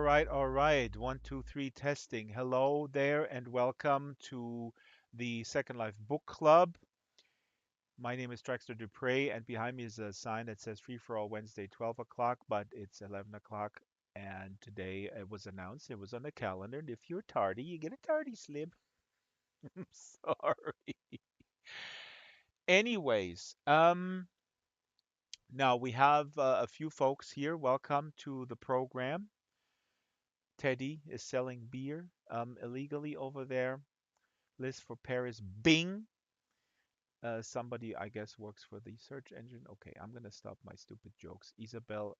right, all right. One, two, three, testing. Hello there, and welcome to the Second Life Book Club. My name is Draxtor Dupre, and behind me is a sign that says Free for All Wednesday, 12 o'clock, but it's 11 o'clock. And today it was announced, it was on the calendar. And if you're tardy, you get a tardy slip. I'm sorry. Anyways, now we have a few folks here. Welcome to the program. Teddy is selling beer illegally over there. Liz for Paris. Bing. Somebody, I guess, works for the search engine. Okay, I'm gonna stop my stupid jokes. Isabel,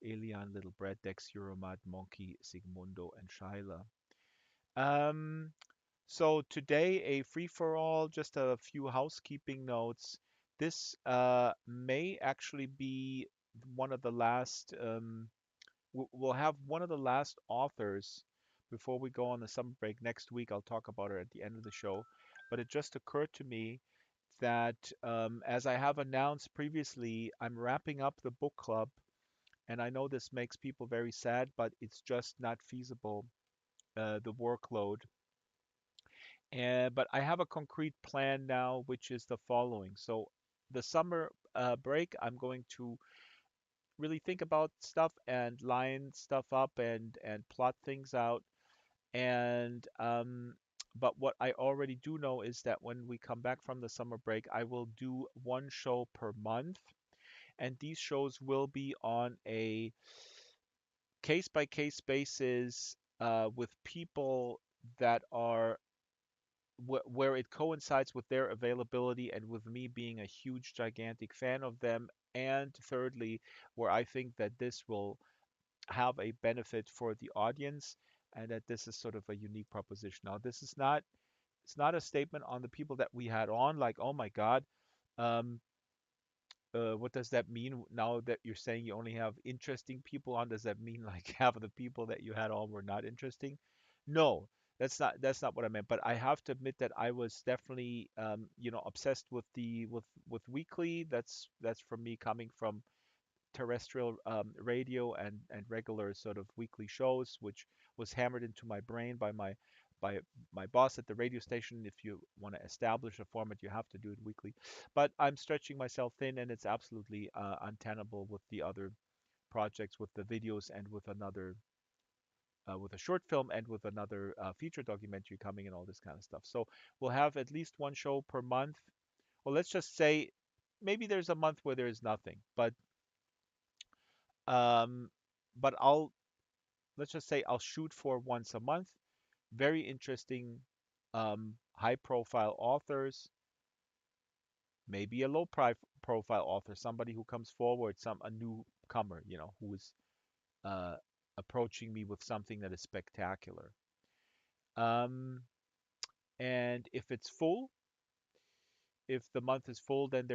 Elian, Little Bread, Dex, Euromad, Monkey, Sigmundo, and Shyla. Um, so today a free for all, just a few housekeeping notes. This may actually be one of the last. We'll have one of the last authors before we go on the summer break next week. I'll talk about it at the end of the show. But it just occurred to me that, as I have announced previously, I'm wrapping up the book club. And I know this makes people very sad, but it's just not feasible, the workload. But I have a concrete plan now, which is the following. So, the summer break, I'm going to really think about stuff and line stuff up and plot things out. And but what I already do know is that when we come back from the summer break, I will do one show per month, and these shows will be on a case by case basis, with people that are where it coincides with their availability and with me being a huge gigantic fan of them, and thirdly, where I think that this will have a benefit for the audience, and that this is sort of a unique proposition. Now, this is not it's not a statement on the people that we had on, like, oh my God, um, what does that mean now that you're saying you only have interesting people on? Does that mean like half of the people that you had on were not interesting? No, that's not what I meant. But I have to admit that I was definitely, obsessed with with weekly. That's from me coming from terrestrial radio and regular sort of weekly shows, which was hammered into my brain by my boss at the radio station. If you want to establish a format, you have to do it weekly. But I'm stretching myself thin, and it's absolutely untenable with the other projects, with the videos, and with another. With a short film and with another feature documentary coming and all this kind of stuff. So we'll have at least one show per month. Well, let's just say maybe there's a month where there is nothing, um, but let's just say I'll shoot for once a month. Very interesting, high profile authors, maybe a low profile author, somebody who comes forward, a newcomer, who is uh, approaching me with something that is spectacular. Um, and if the month is full, then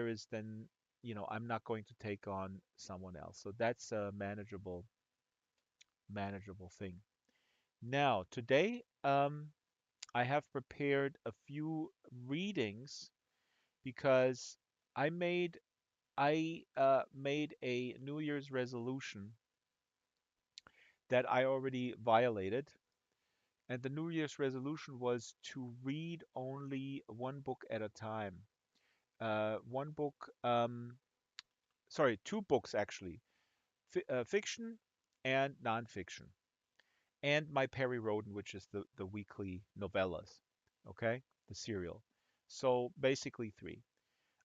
I'm not going to take on someone else. So that's a manageable thing. Now, today, I have prepared a few readings because I made a New Year's resolution that I already violated, and the New Year's resolution was to read only one book at a time. One book, sorry, two books actually, fiction and nonfiction, and my Perry Roden, which is the weekly novellas, okay, the serial. So basically three.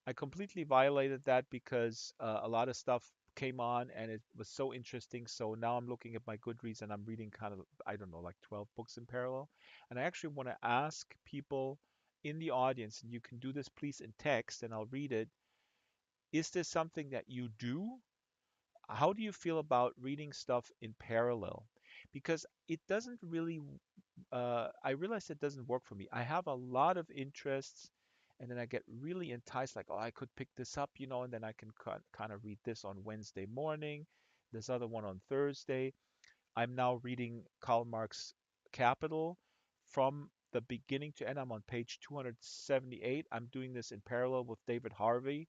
I completely violated that because a lot of stuff came on and it was so interesting. So now I'm looking at my Goodreads and I'm reading kind of, I don't know, like 12 books in parallel. And I actually want to ask people in the audience, and you can do this please in text and I'll read it. Is this something that you do? How do you feel about reading stuff in parallel? Because it doesn't really, I realize it doesn't work for me. I have a lot of interests, and then I get really enticed, like, oh, I could pick this up, and then I can kind of read this on Wednesday morning, this other one on Thursday. I'm now reading Karl Marx Capital from the beginning to end. I'm on page 278. I'm doing this in parallel with David Harvey,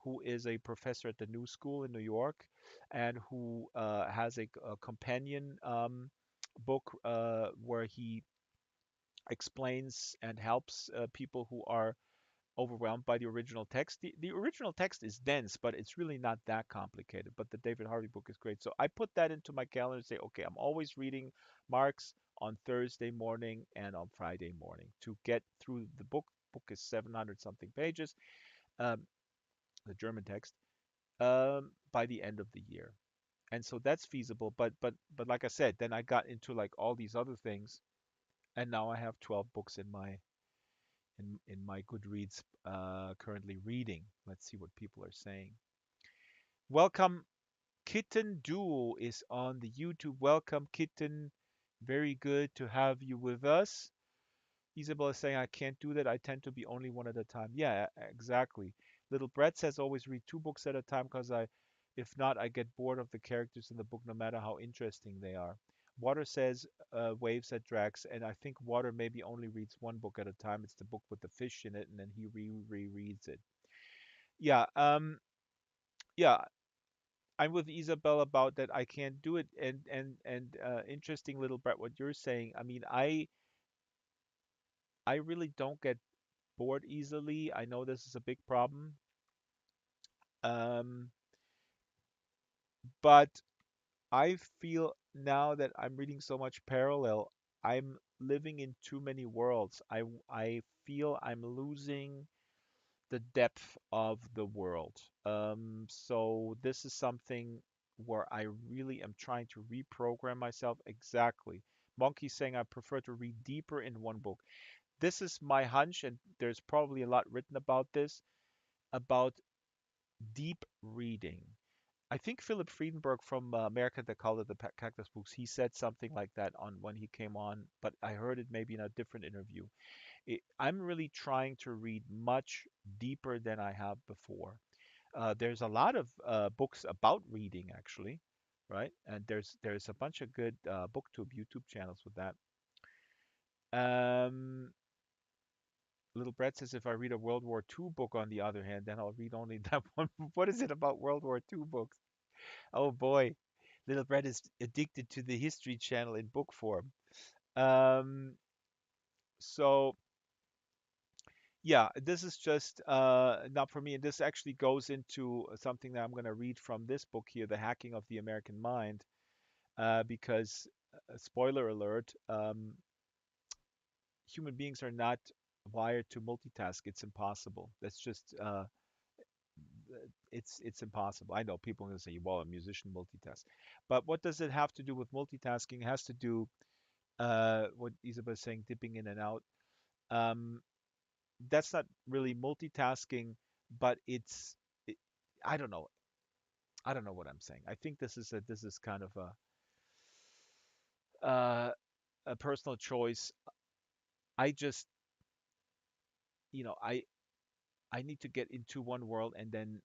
who is a professor at the New School in New York and who has a companion book where he explains and helps people who are overwhelmed by the original text. The original text is dense, but it's really not that complicated. But the David Harvey book is great. So I put that into my calendar and say, okay, I'm always reading Marx on Thursday morning and on Friday morning to get through the book. Book is 700 something pages, um, the German text, by the end of the year. And so that's feasible. But like I said, then I got into like all these other things, and now I have 12 books in my Goodreads currently reading. Let's see what people are saying. Welcome, Kitten Duo is on the YouTube. Welcome, Kitten. Very good to have you with us. Isabel is saying, I can't do that. I tend to be only one at a time. Yeah, exactly. Little Brett says, always read two books at a time because if not, I get bored of the characters in the book, no matter how interesting they are. Water says, waves at Drax, and I think Water maybe only reads one book at a time. It's the book with the fish in it, and then he rereads it. Yeah, yeah. I'm with Isabel about that. I can't do it, and interesting, Little Brett, what you're saying. I mean, I really don't get bored easily. I know this is a big problem. Um, but I feel now that I'm reading so much parallel, I'm living in too many worlds. I feel I'm losing the depth of the world. So this is something where I really am trying to reprogram myself exactly. Monkey saying I prefer to read deeper in one book. This is my hunch, and there's probably a lot written about this, about deep reading. I think Philip Friedenberg from America that called it the Cactus Books, he said something like that on when he came on, but I heard it maybe in a different interview. I'm really trying to read much deeper than I have before. There's a lot of books about reading actually, right? And there's a bunch of good booktube YouTube channels with that. Um, Little Brett says if I read a World War II book, on the other hand, then I'll read only that one. What is it about World War II books? Oh boy, Little Brett is addicted to the History Channel in book form. Um, so yeah, this is just not for me, and this actually goes into something that I'm going to read from this book here, The Hacking of the American Mind, because spoiler alert, human beings are not wired to multitask. It's impossible. That's just it's impossible. I know people are going to say, well, a musician multitasks, but what does it have to do with multitasking? It has to do what Isabel is saying, dipping in and out. Um, that's not really multitasking, but it, I don't know. I don't know what I'm saying. I think this is kind of uh, a personal choice. I just, you know, I need to get into one world and then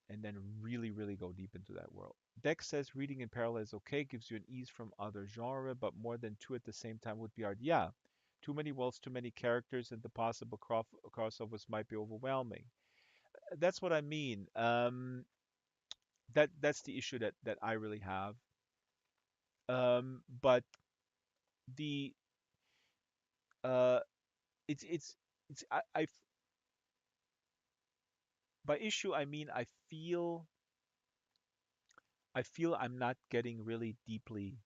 really go deep into that world. Dex says reading in parallel is okay, gives you an ease from other genre, but more than two at the same time would be hard. Yeah, too many worlds, too many characters, and the possible crossovers might be overwhelming. That's what I mean. That's the issue that I really have. But the uh, it's I by issue I mean I feel I'm not getting really deeply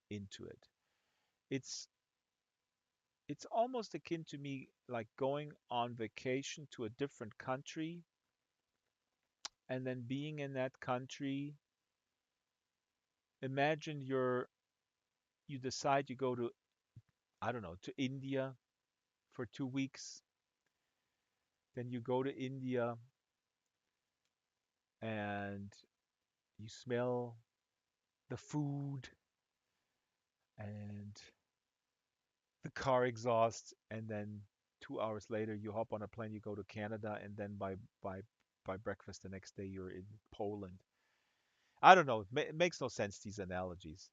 into it. It's it's almost akin to me like going on vacation to a different country and then being in that country. Imagine you decide you go to, I don't know, to India for 2 weeks. Then you go to India and you smell the food and the car exhaust, and then 2 hours later you hop on a plane, you go to Canada, and then by breakfast the next day you're in Poland. I don't know. It makes no sense, these analogies.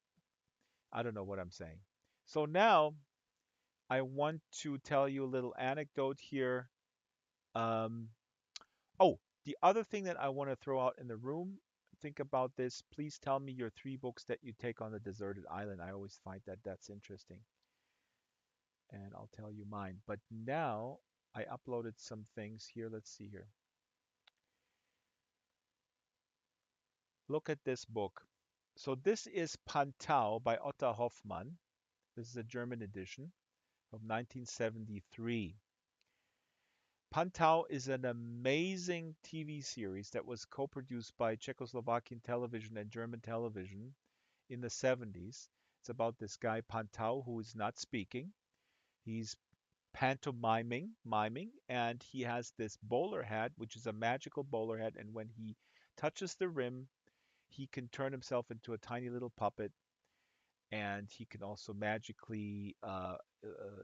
I don't know what I'm saying. So now I want to tell you a little anecdote here. Um, oh, the other thing that I want to throw out in the room think about this. Please tell me your three books that you take on a deserted island. I always find that that's interesting, and I'll tell you mine. But now I uploaded some things here. Let's see here. Look at this book. So this is Pantau by Otto Hoffmann. This is a German edition of 1973. Pantau is an amazing TV series that was co-produced by Czechoslovakian television and German television in the 70s. It's about this guy Pantau who is not speaking. He's miming, and he has this bowler hat, which is a magical bowler hat. And when he touches the rim, he can turn himself into a tiny little puppet, and he can also magically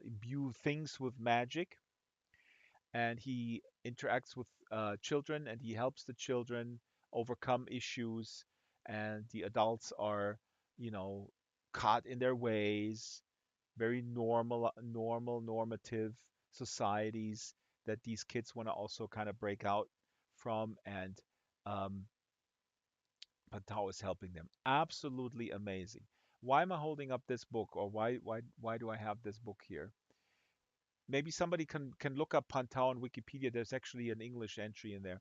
imbue things with magic. And he interacts with children, and he helps the children overcome issues. And the adults are, you know, caught in their ways, very normative societies that these kids want to also kind of break out from. And um, Pantau is helping them. Absolutely amazing. Why am I holding up this book, or why do I have this book here? Maybe somebody can look up Pantau on Wikipedia. There's actually an English entry in there.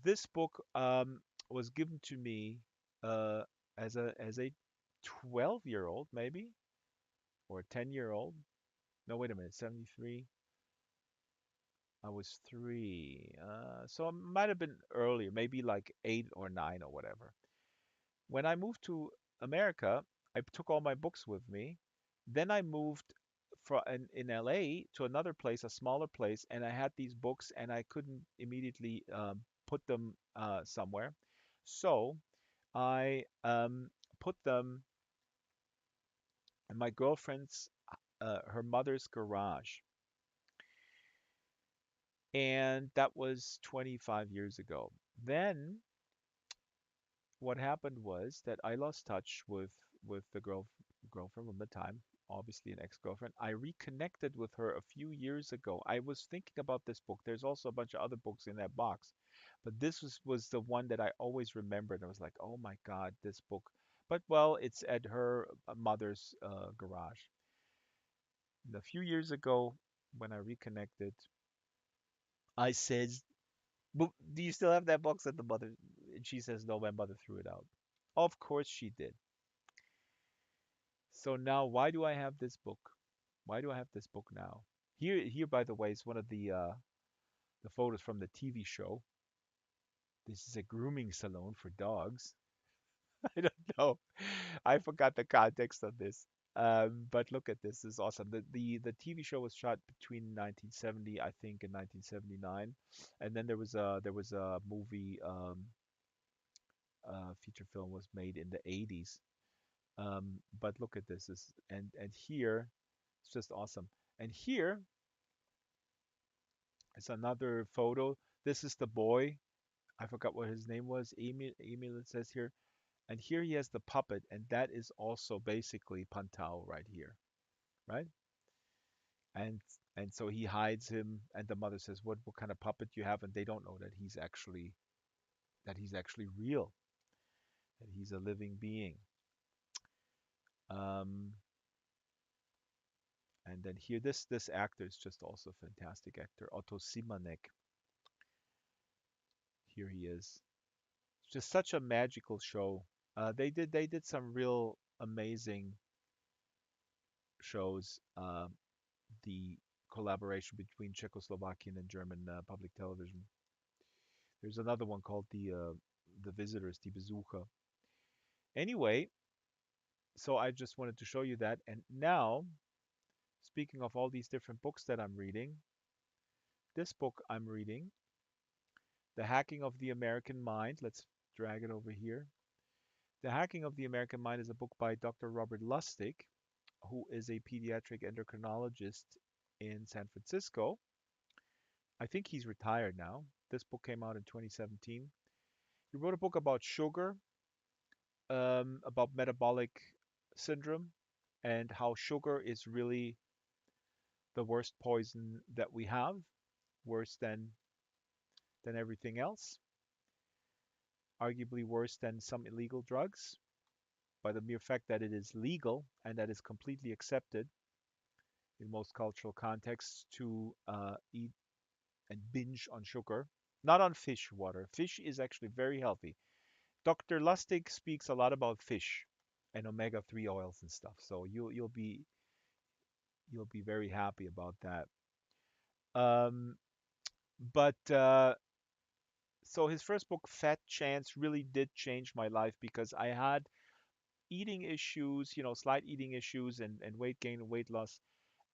This book was given to me uh, as a 12-year-old, maybe, or a 10-year-old. No, wait a minute, 73. I was 3. So it might have been earlier, maybe like 8 or 9 or whatever. When I moved to America, I took all my books with me. Then I moved in LA to another place, a smaller place, and I had these books and I couldn't immediately put them somewhere. So I put them in my girlfriend's, her mother's garage. And that was 25 years ago. Then what happened was that I lost touch with the girlfriend from the time, obviously an ex-girlfriend. I reconnected with her a few years ago. I was thinking about this book. There's also a bunch of other books in that box, but this was the one that I always remembered. I was like, oh my God, this book. But well, it's at her mother's garage. And a few years ago, when I reconnected, I said, "But do you still have that box?" At the mother, and she says, "No, my mother threw it out." Of course she did. So now, why do I have this book? Why do I have this book now? Here, by the way, is one of the photos from the TV show. This is a grooming salon for dogs. I don't know. I forgot the context of this. But look at this. This is awesome. The TV show was shot between 1970, I think, and 1979, and then there was a movie, feature film was made in the 80s. But look at this. And here, it's just awesome. And here is another photo. This is the boy. I forgot what his name was. Emil, it says here. And here he has the puppet, and that is also basically Pantau right here, right? And and so he hides him, and the mother says, "What kind of puppet you have?" And they don't know that he's actually real, that he's a living being. Um, and then here, this actor is just also a fantastic actor, Otto Simanek. Here he is. It's just such a magical show. They did some real amazing shows. The collaboration between Czechoslovakian and German public television. There's another one called the Visitors, Die Besucher. Anyway, so I just wanted to show you that. And now, speaking of all these different books that I'm reading, this book I'm reading, The Hacking of the American Mind. Let's drag it over here. The Hacking of the American Mind is a book by Dr. Robert Lustig, who is a pediatric endocrinologist in San Francisco. I think he's retired now. This book came out in 2017. He wrote a book about sugar, about metabolic syndrome, and how sugar is really the worst poison that we have, worse than everything else. arguably worse than some illegal drugs by the mere fact that it is legal and that is completely accepted in most cultural contexts to eat and binge on sugar, not on fish water. Fish is actually very healthy. Dr. Lustig speaks a lot about fish and omega-3 oils and stuff, so you'll be very happy about that. Um, but so his first book, Fat Chance, really did change my life because I had eating issues, slight eating issues and weight gain and weight loss.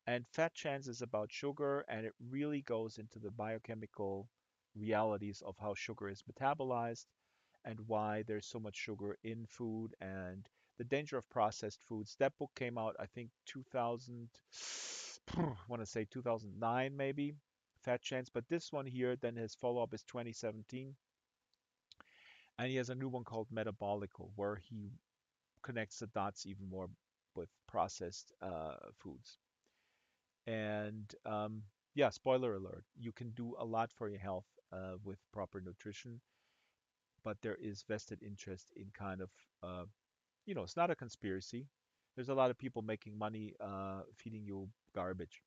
And Fat Chance is about sugar, and it really goes into the biochemical realities of how sugar is metabolized and why there's so much sugar in food and the danger of processed foods. That book came out, I think, 2000, I want to say 2009 maybe, Fat Chance. But this one here, then his follow-up is 2017, and he has a new one called Metabolical, where he connects the dots even more with processed foods. And yeah, spoiler alert, you can do a lot for your health with proper nutrition, but there is vested interest in kind of, uh, it's not a conspiracy. There's a lot of people making money feeding you garbage.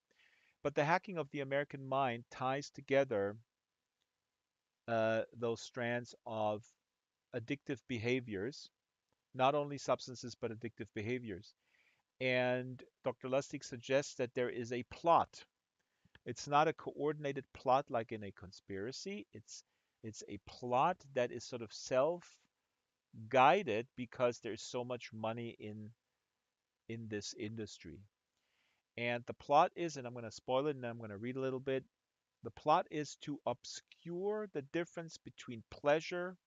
But the hacking of the American mind ties together those strands of addictive behaviors, not only substances, but addictive behaviors. And Dr. Lustig suggests that there is a plot. It's not a coordinated plot like in a conspiracy. It's a plot that is sort of self-guided because there's so much money in this industry. And the plot is, and I'm going to spoil it and I'm going to read a little bit. The plot is to obscure the difference between pleasure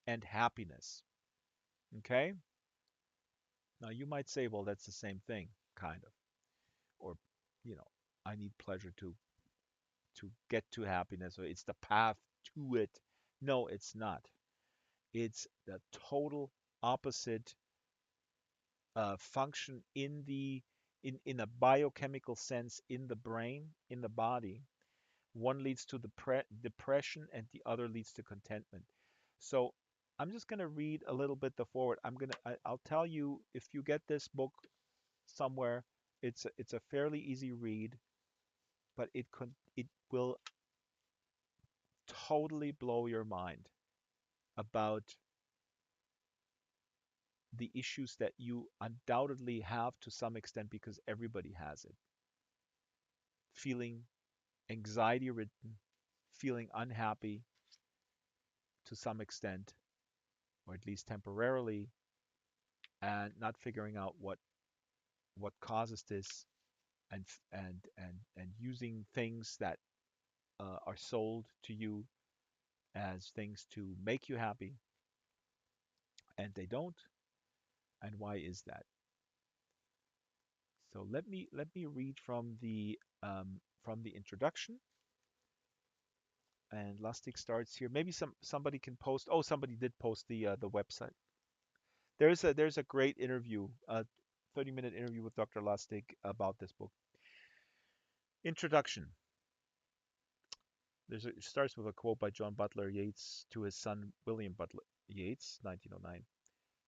and happiness. Okay? Now you might say, well, that's the same thing, kind of. Or, you know, I need pleasure to get to happiness, or it's the path to it. No, it's not. It's the total opposite function in a biochemical sense in the brain, in the body. One leads to depression, and the other leads to contentment. So I'm just going to read a little bit the forward. I'll tell you if you get this book somewhere, it's a fairly easy read, but it will totally blow your mind about the issues that you undoubtedly have to some extent because everybody has it. Feeling anxiety ridden, feeling unhappy to some extent, or at least temporarily, and not figuring out what causes this, and using things that are sold to you as things to make you happy, and they don't. And why is that? So let me read from the introduction. And Lustig starts here. Maybe somebody can post. Oh, somebody did post the website. There's a great interview, a 30-minute interview with Dr. Lustig about this book. Introduction. It starts with a quote by John Butler Yeats to his son William Butler Yeats, 1909.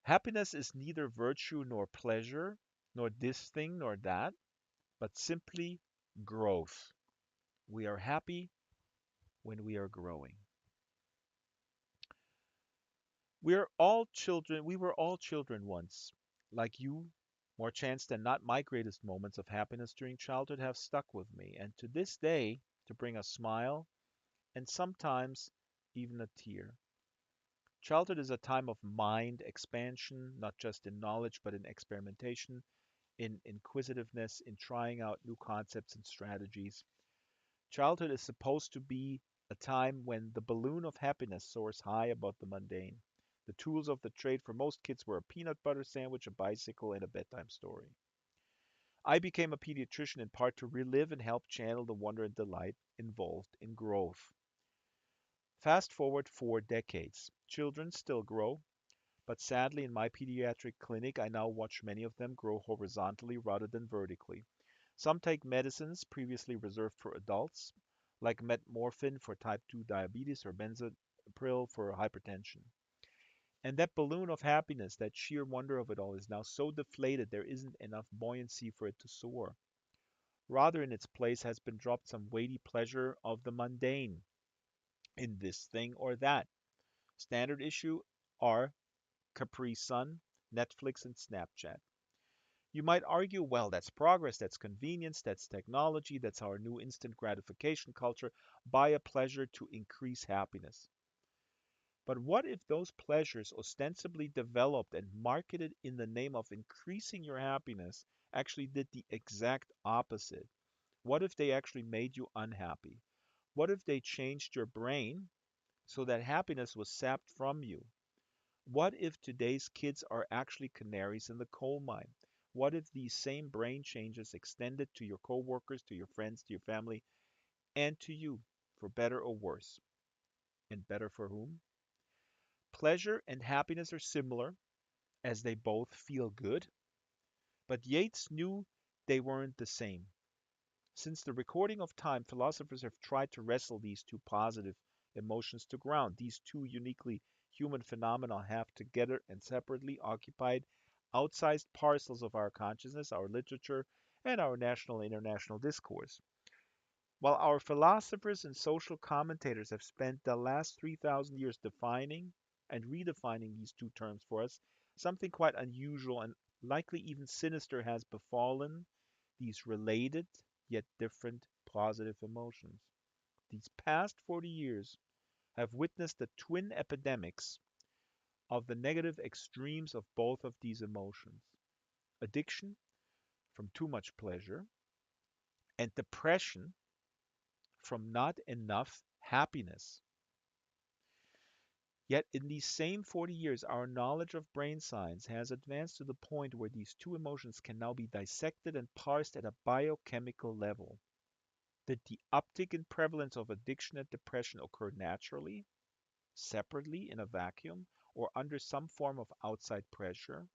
Happiness is neither virtue nor pleasure, nor this thing nor that, but simply growth. We are happy when we are growing. We were all children once. Like you, more chance than not, my greatest moments of happiness during childhood have stuck with me, and to this day, to bring a smile and sometimes even a tear. Childhood is a time of mind expansion, not just in knowledge, but in experimentation, in inquisitiveness, in trying out new concepts and strategies. Childhood is supposed to be a time when the balloon of happiness soars high above the mundane. The tools of the trade for most kids were a peanut butter sandwich, a bicycle, and a bedtime story. I became a pediatrician in part to relive and help channel the wonder and delight involved in growth. Fast forward 4 decades. Children still grow, but sadly, in my pediatric clinic, I now watch many of them grow horizontally rather than vertically. Some take medicines previously reserved for adults, like metmorphin for type 2 diabetes or benzapril for hypertension. And that balloon of happiness, that sheer wonder of it all, is now so deflated there isn't enough buoyancy for it to soar. Rather, in its place has been dropped some weighty pleasure of the mundane in this thing or that. Standard issue are Capri Sun, Netflix, and Snapchat. You might argue, well, that's progress, that's convenience, that's technology, that's our new instant gratification culture. Buy a pleasure to increase happiness. But what if those pleasures, ostensibly developed and marketed in the name of increasing your happiness, actually did the exact opposite? What if they actually made you unhappy? What if they changed your brain so that happiness was sapped from you? What if today's kids are actually canaries in the coal mine? What if these same brain changes extended to your coworkers, to your friends, to your family, and to you, for better or worse? And better for whom? Pleasure and happiness are similar, as they both feel good, but Yeats knew they weren't the same. Since the recording of time, philosophers have tried to wrestle these two positive emotions to ground. These two uniquely human phenomena have together and separately occupied outsized parcels of our consciousness, our literature, and our national and international discourse. While our philosophers and social commentators have spent the last 3,000 years defining and redefining these two terms for us, something quite unusual and likely even sinister has befallen these related yet different positive emotions. These past 40 years have witnessed the twin epidemics of the negative extremes of both of these emotions: addiction from too much pleasure, and depression from not enough happiness. Yet in these same 40 years, our knowledge of brain science has advanced to the point where these two emotions can now be dissected and parsed at a biochemical level. Did the uptick in prevalence of addiction and depression occur naturally, separately, in a vacuum, or under some form of outside pressure?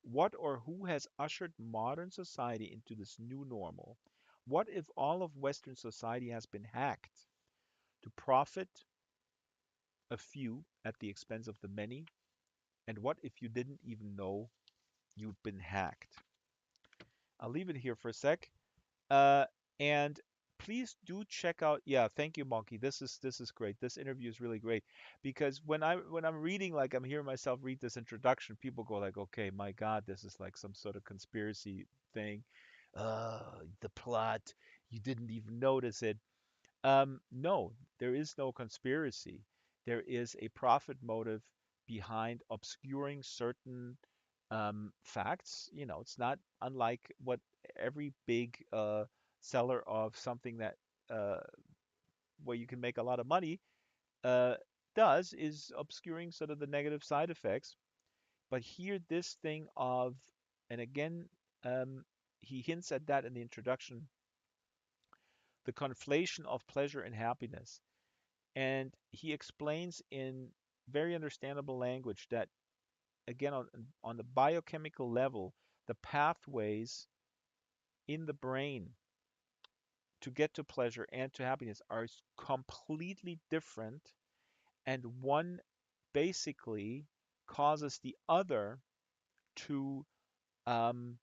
What or who has ushered modern society into this new normal? What if all of Western society has been hacked to profit a few at the expense of the many? And what if you didn't even know you've been hacked? I'll leave it here for a sec. Uh, and please do check out. Yeah, thank you, Monkey. This is great. This interview is really great because when I'm reading, like I'm hearing myself read this introduction, people go like, okay, my God, this is like some sort of conspiracy thing. The plot, you didn't even notice it. No, there is no conspiracy. There is a profit motive behind obscuring certain facts. It's not unlike what every big seller of something that uh, where you can make a lot of money uh, does, is obscuring sort of the negative side effects. But here, this thing of, and again, um, he hints at that in the introduction, the conflation of pleasure and happiness. And he explains in very understandable language that, again, on the biochemical level, the pathways in the brain to get to pleasure and to happiness are completely different, and one basically causes the other to um,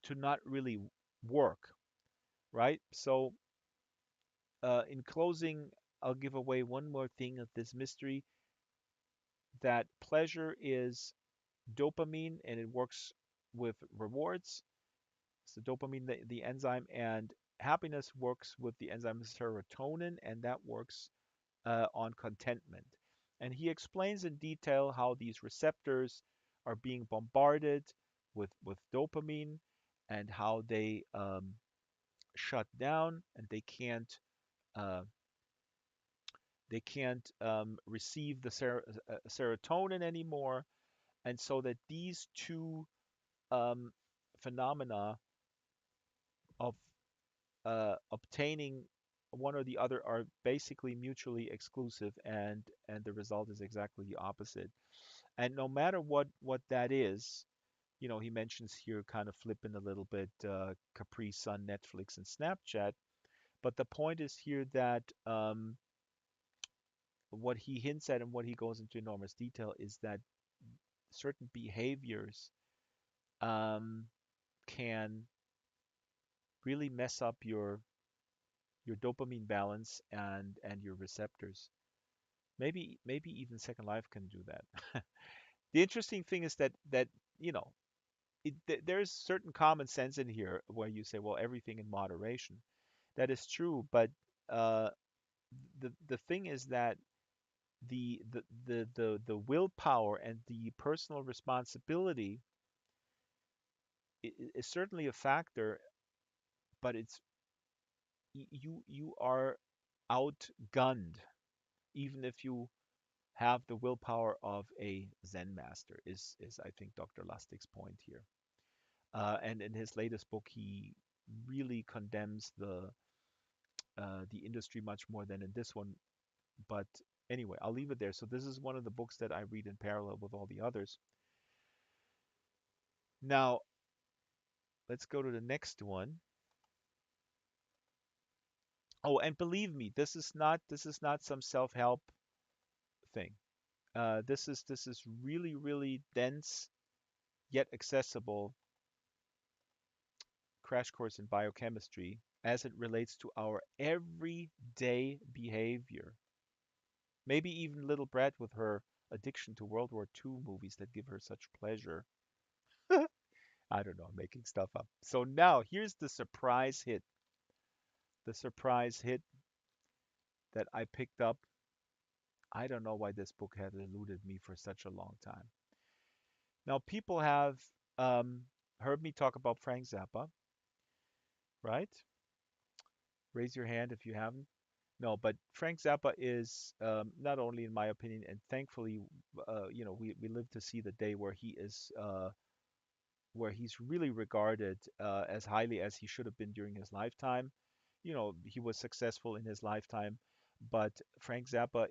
to not really work, right? So, in closing, I'll give away one more thing of this mystery, that pleasure is dopamine and it works with rewards. It's the dopamine, the enzyme, and happiness works with the enzyme serotonin, and that works on contentment. And he explains in detail how these receptors are being bombarded with dopamine and how they shut down and uh, they can't receive the serotonin anymore, and so that these two um, phenomena of obtaining one or the other are basically mutually exclusive, and the result is exactly the opposite. And no matter what that is, he mentions here, kind of flipping a little bit, Capri Sun, Netflix, and Snapchat. But the point is here that what he hints at and what he goes into enormous detail is that certain behaviors um, can really mess up your dopamine balance and your receptors. Maybe even Second Life can do that. The interesting thing is that you know there's certain common sense in here where you say, well, everything in moderation. That is true, but uh, the thing is that the willpower and the personal responsibility is certainly a factor, but it's you are outgunned even if you have the willpower of a Zen master. Is I think Dr. Lustig's point here. And in his latest book, he really condemns the industry much more than in this one. But anyway, I'll leave it there. So this is one of the books that I read in parallel with all the others. Now, let's go to the next one. Oh, and believe me, this is not some self-help thing. This is really really dense yet accessible crash course in biochemistry as it relates to our everyday behavior. Maybe even little Brett with her addiction to World War II movies that give her such pleasure. I don't know, I'm making stuff up. So now here's the surprise hit. The surprise hit that I picked up. I don't know why this book had eluded me for such a long time. Now, people have um, heard me talk about Frank Zappa, right? Raise your hand if you haven't. No, but Frank Zappa is not only, in my opinion, and thankfully, we live to see the day where he's really regarded as highly as he should have been during his lifetime. He was successful in his lifetime, but Frank Zappa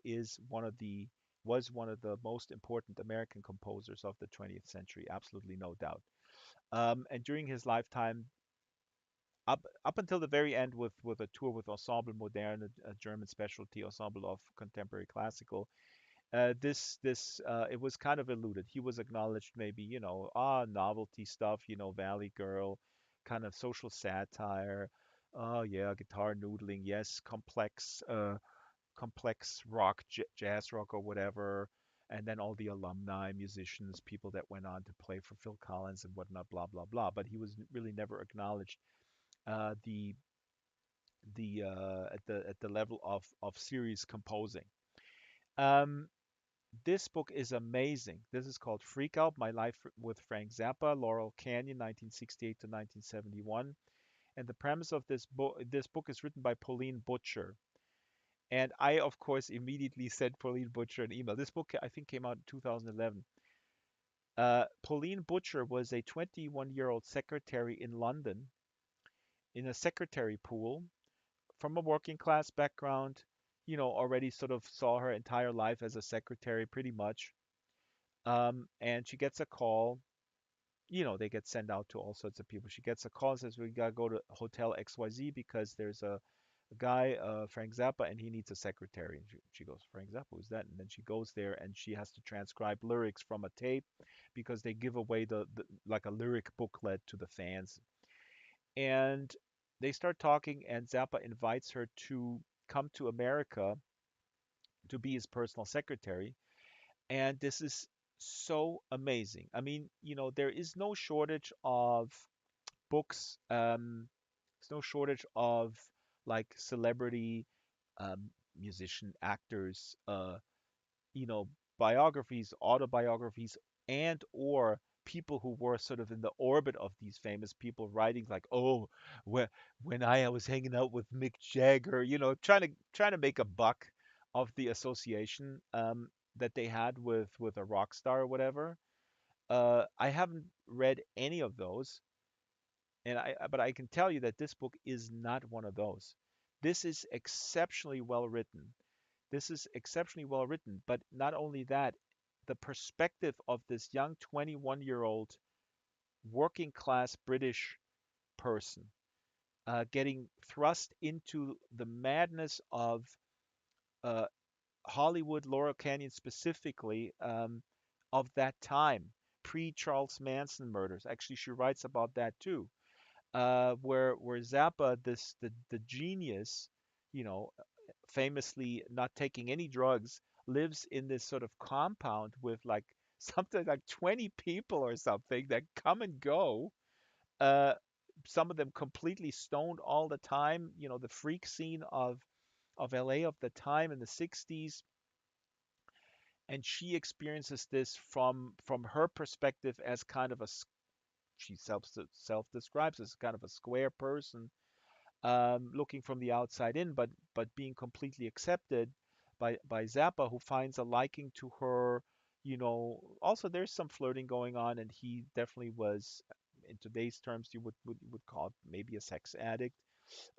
was one of the most important American composers of the 20th century, absolutely no doubt. And during his lifetime, up until the very end, with a tour with Ensemble Moderne, a German specialty ensemble of contemporary classical, this it was kind of eluded. He was acknowledged, maybe, novelty stuff, Valley Girl, kind of social satire. Oh yeah, guitar noodling, yes, complex rock, jazz rock or whatever. And then all the alumni musicians, people that went on to play for Phil Collins and whatnot, blah blah blah. But he was really never acknowledged the at the level of serious composing. Um, this book is amazing. This is called Freak Out: My Life with Frank Zappa, Laurel Canyon, 1968 to 1971. And the premise of this book is written by Pauline Butcher. And I, of course, immediately sent Pauline Butcher an email. This book, I think, came out in 2011. Pauline Butcher was a 21-year-old secretary in London in a secretary pool from a working class background, already sort of saw her entire life as a secretary pretty much. And she gets a call. They get sent out to all sorts of people. She gets a call and says, we gotta go to Hotel XYZ because there's a guy, Frank Zappa, and he needs a secretary. And she goes, Frank Zappa, who's that? And then she goes there and she has to transcribe lyrics from a tape because they give away the like a lyric booklet to the fans. And they start talking, and Zappa invites her to come to America to be his personal secretary. And this is so amazing. I mean, there is no shortage of books. There's no shortage of like celebrity musician actors, you know, biographies, autobiographies, and or people who were sort of in the orbit of these famous people writing like, oh, when I was hanging out with Mick Jagger, trying to make a buck of the association that they had with a rock star or whatever. I haven't read any of those, but I can tell you that this book is not one of those. This is exceptionally well written. This is exceptionally well written, but not only that, the perspective of this young 21-year-old working class British person getting thrust into the madness of uh, Hollywood, Laurel Canyon specifically, of that time, pre Charles Manson murders. Actually, she writes about that too, where Zappa, the genius, you know, famously not taking any drugs, lives in this sort of compound with like something like 20 people or something that come and go. Uh, some of them completely stoned all the time. You know, the freak scene of LA of the time in the 60s, and she experiences this from her perspective as kind of she self describes as kind of a square person, looking from the outside in, but being completely accepted by Zappa, who finds a liking to her. You know, also there's some flirting going on, and he definitely was, in today's terms, you would call it maybe a sex addict.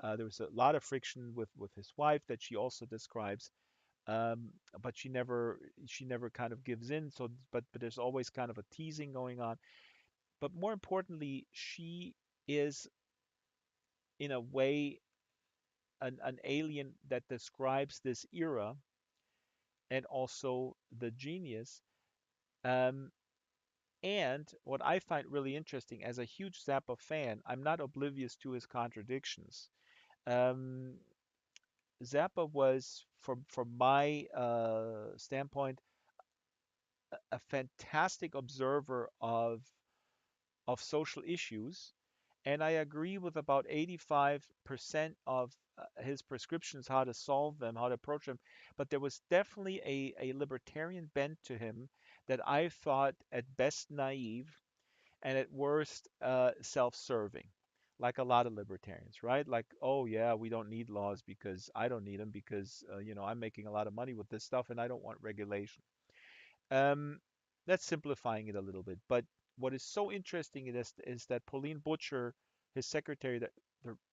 There was a lot of friction with his wife that she also describes, um, but she never kind of gives in. So, but there's always kind of a teasing going on. But more importantly, she is in a way an alien that describes this era and also the genius. Um, and what I find really interesting, as a huge Zappa fan, I'm not oblivious to his contradictions. Um, Zappa was, from my standpoint, a fantastic observer of social issues, and I agree with about 85% of his prescriptions, how to solve them, how to approach them. But there was definitely a libertarian bent to him that I thought at best naive and at worst self-serving, like a lot of libertarians, right? Like, oh yeah, we don't need laws because I don't need them because I'm making a lot of money with this stuff and I don't want regulation. Um, that's simplifying it a little bit. But what is so interesting is that Pauline Butcher, his secretary, the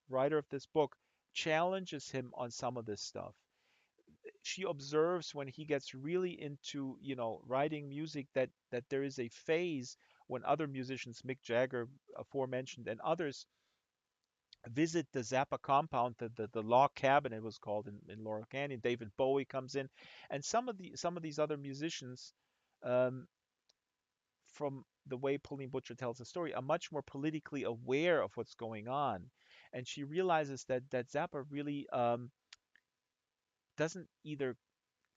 writer of this book, challenges him on some of this stuff. She observes when he gets really into, writing music, that there is a phase when other musicians, Mick Jagger, aforementioned, and others visit the Zappa compound, the log cabin it was called in Laurel Canyon. David Bowie comes in, and some of these other musicians, um, from the way Pauline Butcher tells the story, are much more politically aware of what's going on, and she realizes that Zappa really doesn't either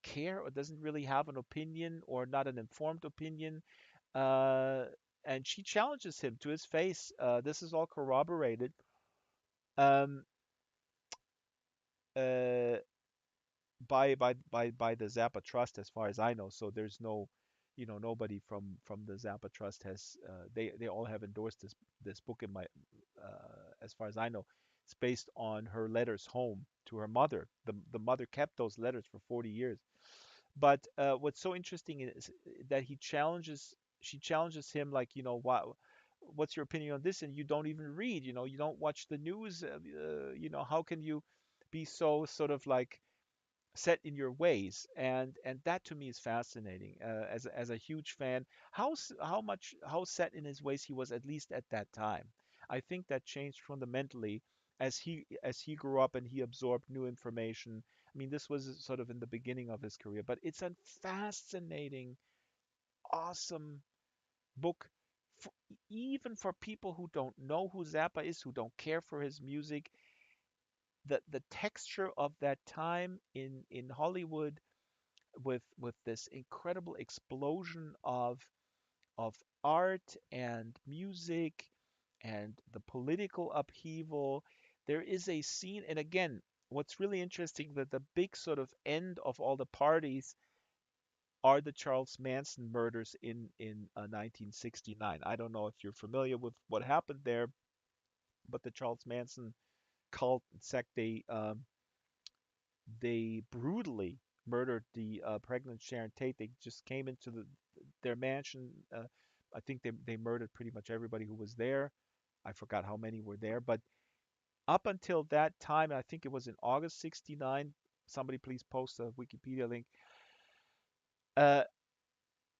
care or doesn't really have an opinion or not an informed opinion. Uh, and she challenges him to his face. This is all corroborated. Um, uh, by the Zappa Trust, as far as I know. So there's nobody from the Zappa Trust has they all have endorsed this book, in my as far as I know. It's based on her letters home to her mother. The mother kept those letters for 40 years. But what's so interesting is that she challenges him, like, what's your opinion on this? And you don't even read, you don't watch the news. How can you be so sort of like set in your ways? And that to me is fascinating. As a huge fan, how set in his ways he was, at least at that time. I think that changed fundamentally as he grew up and he absorbed new information. I mean, this was sort of in the beginning of his career, but it's a fascinating, awesome book, for, even for people who don't know who Zappa is, who don't care for his music. The texture of that time in Hollywood, with this incredible explosion of art and music and the political upheaval. There is a scene, and again, what's really interesting, that the big sort of end of all the parties are the Charles Manson murders in 1969. I don't know if you're familiar with what happened there, but the Charles Manson cult sect, they brutally murdered the pregnant Sharon Tate. They just came into their mansion. I think they murdered pretty much everybody who was there. I forgot how many were there, but up until that time, I think it was in August '69. Somebody please post a Wikipedia link. Uh,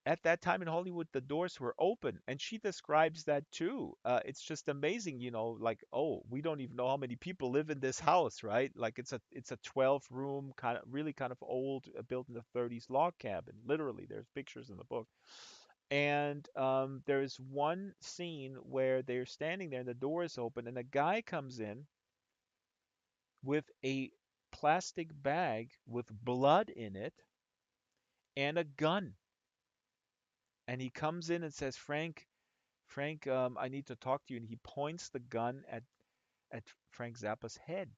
at that time in Hollywood, the doors were open, and she describes that too. It's just amazing, like, oh, we don't even know how many people live in this house, right? Like it's a 12 room kind of really kind of old, built in the 30s log cabin. Literally, there's pictures in the book. And there's one scene where they're standing there, and the door is open, and a guy comes in with a plastic bag with blood in it and a gun, and he comes in and says, Frank, I need to talk to you. And he points the gun at Frank Zappa's head.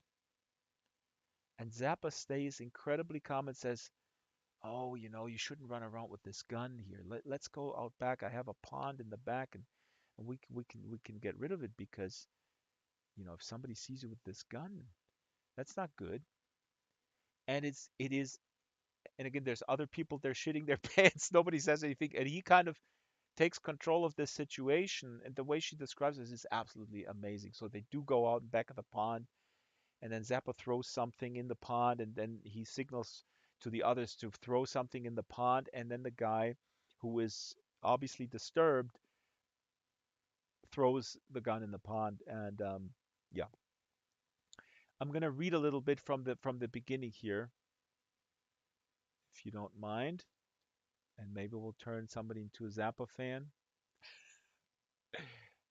And Zappa stays incredibly calm and says, oh, you shouldn't run around with this gun here. Let's go out back. I have a pond in the back, and we can get rid of it because, if somebody sees you with this gun, that's not good. And it is, and again, there's other people, they're shitting their pants. Nobody says anything. And he kind of takes control of this situation. And the way she describes this is absolutely amazing. So they do go out back of the pond, and then Zappa throws something in the pond, and then he signals to the others to throw something in the pond, and then the guy who is obviously disturbed throws the gun in the pond. And yeah, I'm gonna read a little bit from the beginning here, if you don't mind, and maybe we'll turn somebody into a Zappa fan.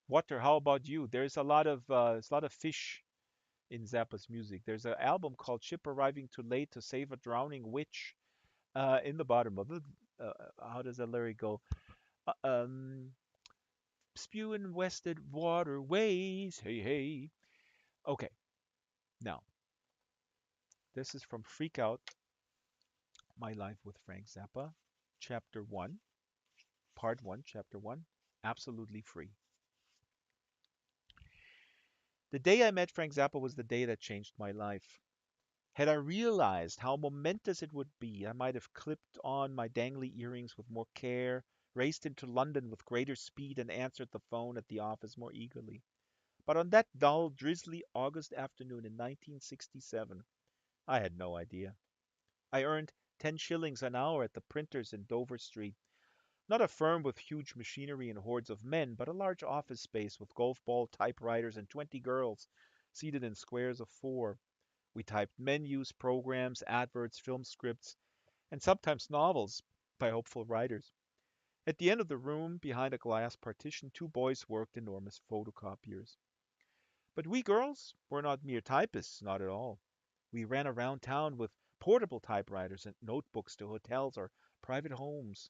Water, how about you? There's a lot of fish in Zappa's music. There's an album called "Ship Arriving Too Late to Save a Drowning Witch." In the bottom of it, how does the lyric go? Uh, um, Spewing wested waterways, hey hey. Okay, now this is from Freak Out: My Life with Frank Zappa, Chapter One, Part One, Chapter One. Absolutely free. The day I met Frank Zappa was the day that changed my life. Had I realized how momentous it would be, I might have clipped on my dangly earrings with more care, raced into London with greater speed, and answered the phone at the office more eagerly. But on that dull, drizzly August afternoon in 1967, I had no idea. I earned 10 shillings an hour at the printers in Dover Street, not a firm with huge machinery and hordes of men, but a large office space with golf ball typewriters and 20 girls seated in squares of four. We typed menus, programs, adverts, film scripts, and sometimes novels by hopeful writers. At the end of the room, behind a glass partition, two boys worked enormous photocopiers. But we girls were not mere typists, not at all. We ran around town with portable typewriters and notebooks to hotels or private homes.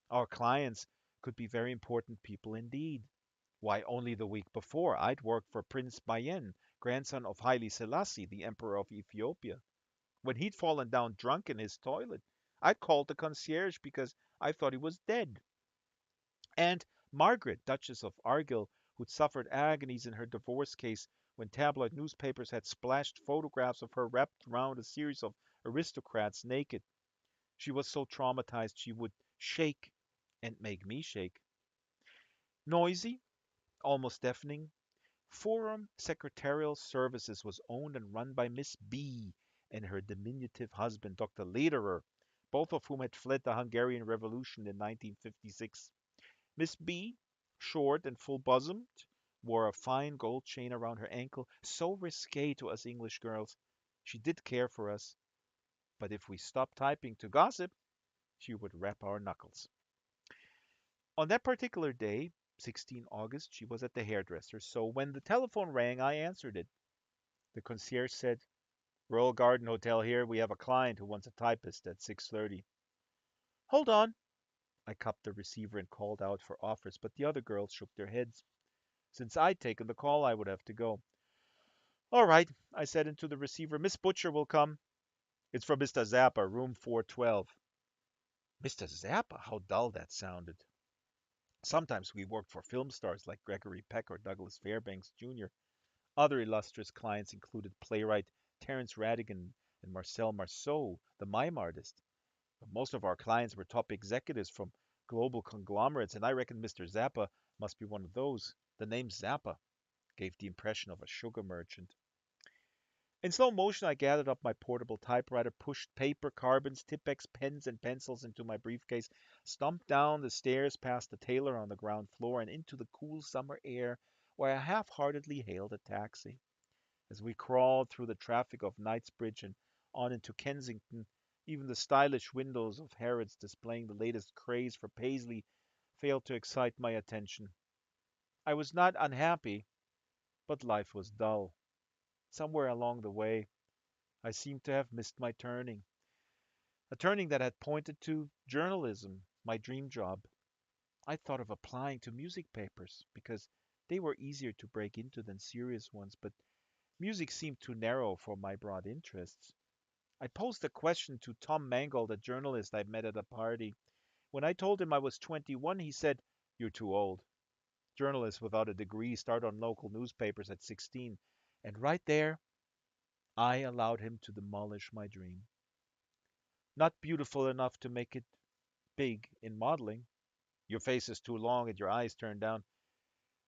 Our clients could be very important people indeed. Why, only the week before, I'd worked for Prince Mayen, grandson of Haile Selassie, the Emperor of Ethiopia. When he'd fallen down drunk in his toilet, I'd called the concierge because I thought he was dead. And Margaret, Duchess of Argyll, who'd suffered agonies in her divorce case when tabloid newspapers had splashed photographs of her wrapped around a series of aristocrats naked. She was so traumatized she would shake and make me shake. Noisy, almost deafening, Forum Secretarial Services was owned and run by Miss B and her diminutive husband, Dr. Lederer, both of whom had fled the Hungarian Revolution in 1956. Miss B, short and full bosomed, wore a fine gold chain around her ankle, so risque to us English girls. She did care for us, but if we stopped typing to gossip, she would rap our knuckles. On that particular day, 16 August, she was at the hairdresser, so when the telephone rang, I answered it. The concierge said, Royal Garden Hotel here. We have a client who wants a typist at 6:30. Hold on. I cupped the receiver and called out for offers, but the other girls shook their heads. Since I'd taken the call, I would have to go. All right, I said into the receiver. Miss Butcher will come. It's for Mr. Zappa, room 412. Mr. Zappa? How dull that sounded. Sometimes we worked for film stars like Gregory Peck or Douglas Fairbanks Jr. Other illustrious clients included playwright Terence Rattigan and Marcel Marceau, the mime artist. But most of our clients were top executives from global conglomerates, and I reckon Mr. Zappa must be one of those. The name Zappa gave the impression of a sugar merchant. In slow motion, I gathered up my portable typewriter, pushed paper, carbons, Tipex pens, and pencils into my briefcase, stumped down the stairs past the tailor on the ground floor and into the cool summer air, where I half heartedly hailed a taxi. As we crawled through the traffic of Knightsbridge and on into Kensington, even the stylish windows of Harrods displaying the latest craze for paisley failed to excite my attention. I was not unhappy, but life was dull. Somewhere along the way, I seemed to have missed my turning, a turning that had pointed to journalism, my dream job. I thought of applying to music papers because they were easier to break into than serious ones, but music seemed too narrow for my broad interests. I posed a question to Tom Mangold, a journalist I met at a party. When I told him I was 21, he said, "You're too old. Journalists without a degree start on local newspapers at 16." And right there, I allowed him to demolish my dream. Not beautiful enough to make it big in modeling. Your face is too long and your eyes turned down.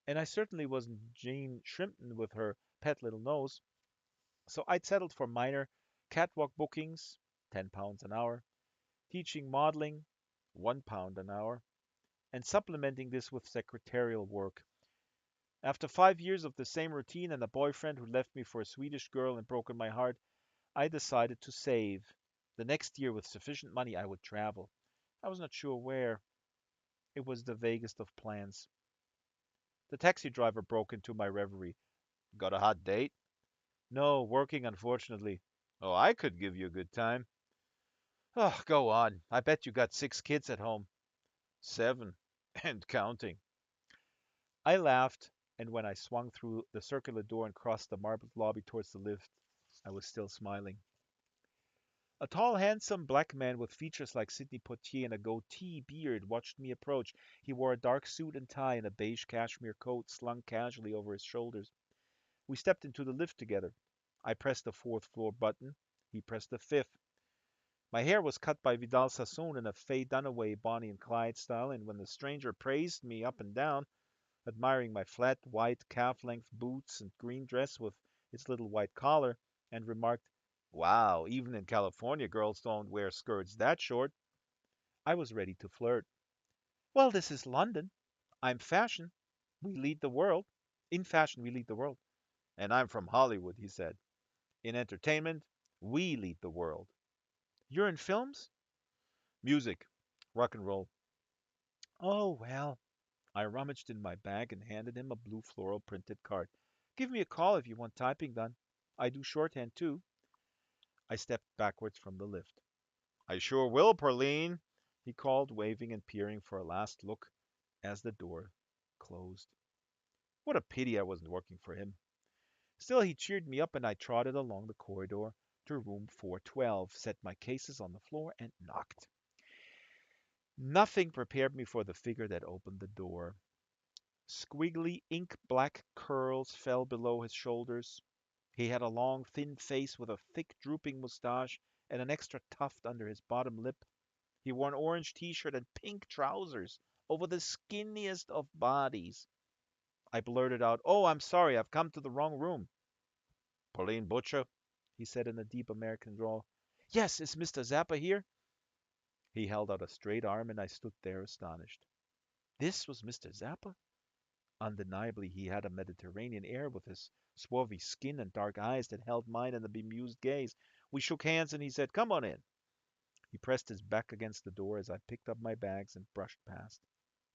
And I certainly wasn't Jane Shrimpton with her pet little nose. So I'd settled for minor catwalk bookings, £10 an hour, teaching modeling, £1 an hour, and supplementing this with secretarial work. After 5 years of the same routine and a boyfriend who left me for a Swedish girl and broken my heart, I decided to save. The next year, with sufficient money, I would travel. I was not sure where. It was the vaguest of plans. The taxi driver broke into my reverie. Got a hot date? No, working, unfortunately. Oh, I could give you a good time. Oh, go on. I bet you got 6 kids at home. 7. And counting. I laughed, and when I swung through the circular door and crossed the marbled lobby towards the lift, I was still smiling. A tall, handsome black man with features like Sidney Poitier and a goatee beard watched me approach. He wore a dark suit and tie and a beige cashmere coat slung casually over his shoulders. We stepped into the lift together. I pressed the fourth floor button. He pressed the fifth. My hair was cut by Vidal Sassoon in a Faye Dunaway Bonnie and Clyde style, and when the stranger praised me up and down, admiring my flat white calf-length boots and green dress with its little white collar, and remarked, "Wow, even in California girls don't wear skirts that short," I was ready to flirt. "Well, this is London. I'm fashion. We lead the world. In fashion, we lead the world." "And I'm from Hollywood," he said. "In entertainment, we lead the world." "You're in films?" "Music, rock and roll." "Oh, well." I rummaged in my bag and handed him a blue floral printed card. "Give me a call if you want typing done. I do shorthand too." I stepped backwards from the lift. "I sure will, Perline," he called, waving and peering for a last look as the door closed. What a pity I wasn't working for him. Still, he cheered me up, and I trotted along the corridor to room 412, set my cases on the floor, and knocked. Nothing prepared me for the figure that opened the door. Squiggly, ink black curls fell below his shoulders. He had a long, thin face with a thick, drooping mustache and an extra tuft under his bottom lip. He wore an orange t-shirt and pink trousers over the skinniest of bodies. I blurted out, "Oh, I'm sorry, I've come to the wrong room." "Pauline Butcher?" he said in a deep American drawl. "Yes, is Mr. Zappa here?" He held out a straight arm, and I stood there astonished. This was Mr. Zappa? Undeniably, he had a Mediterranean air with his swarthy skin and dark eyes that held mine in a bemused gaze. We shook hands, and he said, "Come on in." He pressed his back against the door as I picked up my bags and brushed past.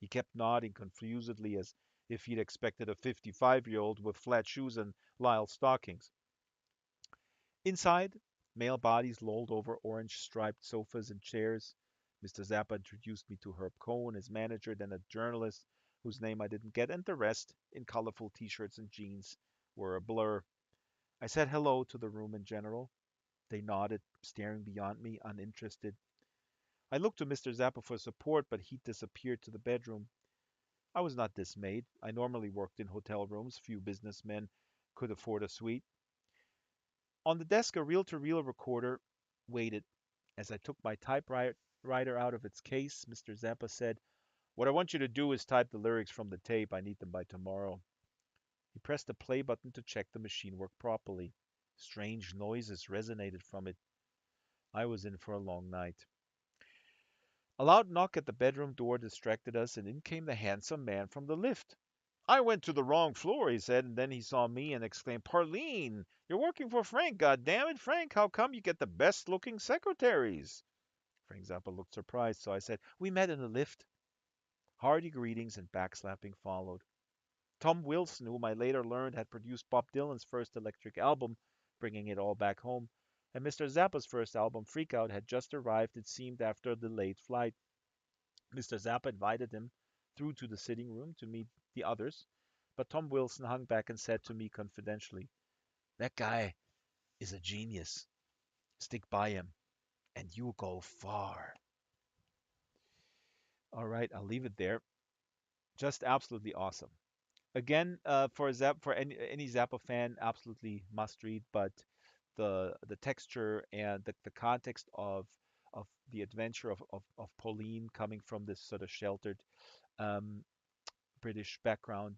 He kept nodding confusedly as if he'd expected a 55-year-old with flat shoes and lisle stockings. Inside, male bodies lolled over orange-striped sofas and chairs. Mr. Zappa introduced me to Herb Cohen, his manager, then a journalist whose name I didn't get, and the rest, in colorful t-shirts and jeans, were a blur. I said hello to the room in general. They nodded, staring beyond me, uninterested. I looked to Mr. Zappa for support, but he disappeared to the bedroom. I was not dismayed. I normally worked in hotel rooms. Few businessmen could afford a suite. On the desk, a reel-to-reel recorder waited. As I took my typewriter out of its case, Mr. Zappa said, "What I want you to do is type the lyrics from the tape. I need them by tomorrow." He pressed the play button to check the machine worked properly. Strange noises resonated from it. I was in for a long night. A loud knock at the bedroom door distracted us, and in came the handsome man from the lift. I went to the wrong floor, he said, and then he saw me and exclaimed, Parleen, you're working for Frank. God damn it, Frank, how come you get the best looking secretaries? Frank Zappa looked surprised, so I said, we met in the lift. Hearty greetings and backslapping followed. Tom Wilson, whom I later learned had produced Bob Dylan's first electric album, bringing it all back home, and Mr. Zappa's first album, Freak Out, had just arrived, it seemed, after a delayed flight. Mr. Zappa invited him through to the sitting room to meet the others, but Tom Wilson hung back and said to me confidentially, that guy is a genius. Stick by him, and you'll go far. All right, I'll leave it there. Just absolutely awesome. Again, for any Zappa fan, absolutely must read. But the texture and the context of the adventure of Pauline coming from this sort of sheltered um, British background,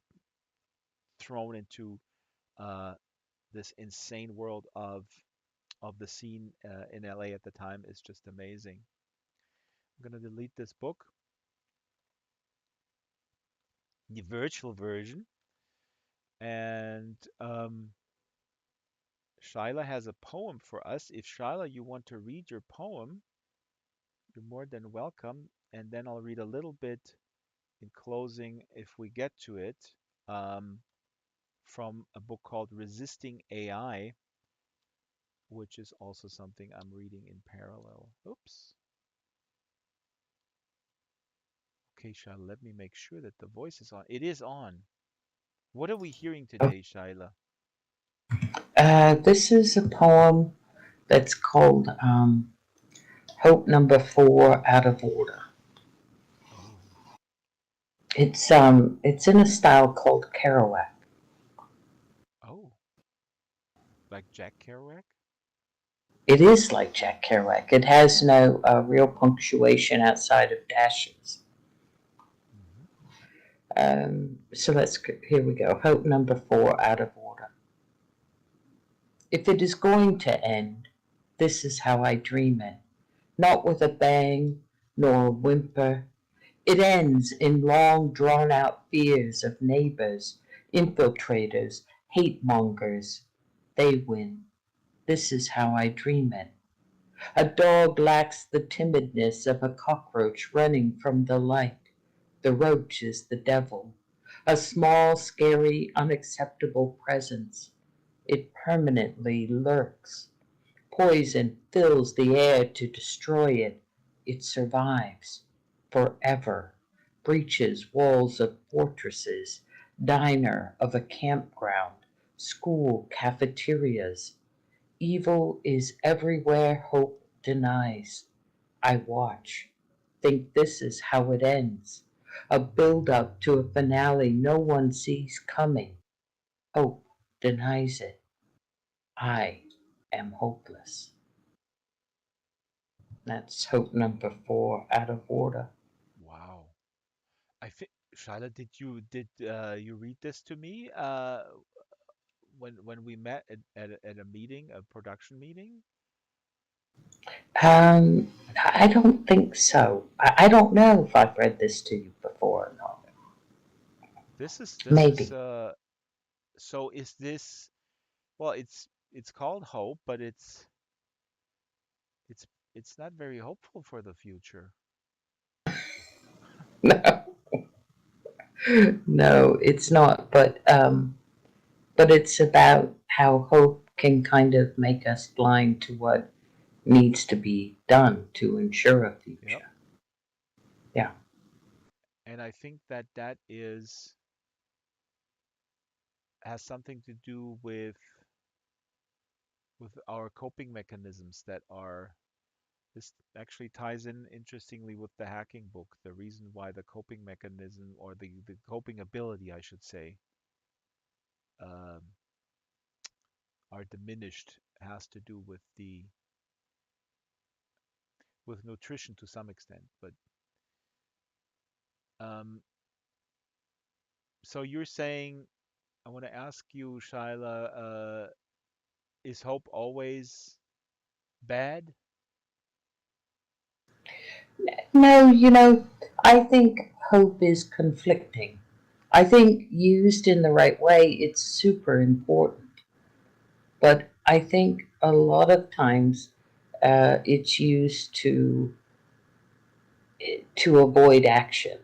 thrown into uh, this insane world of the scene in LA at the time is just amazing. I'm gonna delete this book, the virtual version, and Shyla has a poem for us. If Shyla, you want to read your poem, you're more than welcome. And then I'll read a little bit in closing, if we get to it, um, from a book called Resisting AI, which is also something I'm reading in parallel. Oops. Okay, Shyla, let me make sure that the voice is on. It is on. What are we hearing today, Shyla? This is a poem that's called Hope Number Four Out of Order. Oh, It's in a style called Kerouac. oh, like Jack Kerouac? It is like Jack Kerouac. It has no real punctuation outside of dashes. Hmm. So here we go. Hope number four out of order. If it is going to end, this is how I dream it. Not with a bang nor a whimper. It ends in long drawn out fears of neighbors, infiltrators, hate mongers. They win. This is how I dream it. A dog lacks the timidness of a cockroach running from the light. The roach is the devil. A small, scary, unacceptable presence. It permanently lurks. Poison fills the air to destroy it. It survives forever. Breaches walls of fortresses, diner of a campground, school cafeterias. Evil is everywhere hope denies. I watch, think this is how it ends. A build up to a finale no one sees coming. Hope denies it. I am hopeless. That's hope number four out of order. Wow. I think, Shyla, did you read this to me when we met at a meeting, a production meeting? I think I don't think so. I don't know if I've read this to you before or not. this is Maybe. so is this well it's called hope, but it's it's not very hopeful for the future. No, no, it's not. But it's about how hope can kind of make us blind to what needs to be done to ensure a Yep. future. Yeah. And I think that that is has something to do with our coping mechanisms that are this actually ties in interestingly with the hacking book. The reason why the coping mechanism or the coping ability, I should say, um, are diminished has to do with nutrition to some extent. But um, so you're saying, I want to ask you, Shyla, Is hope always bad? No, I think hope is conflicting. I think used in the right way, it's super important. But I think a lot of times it's used to avoid action.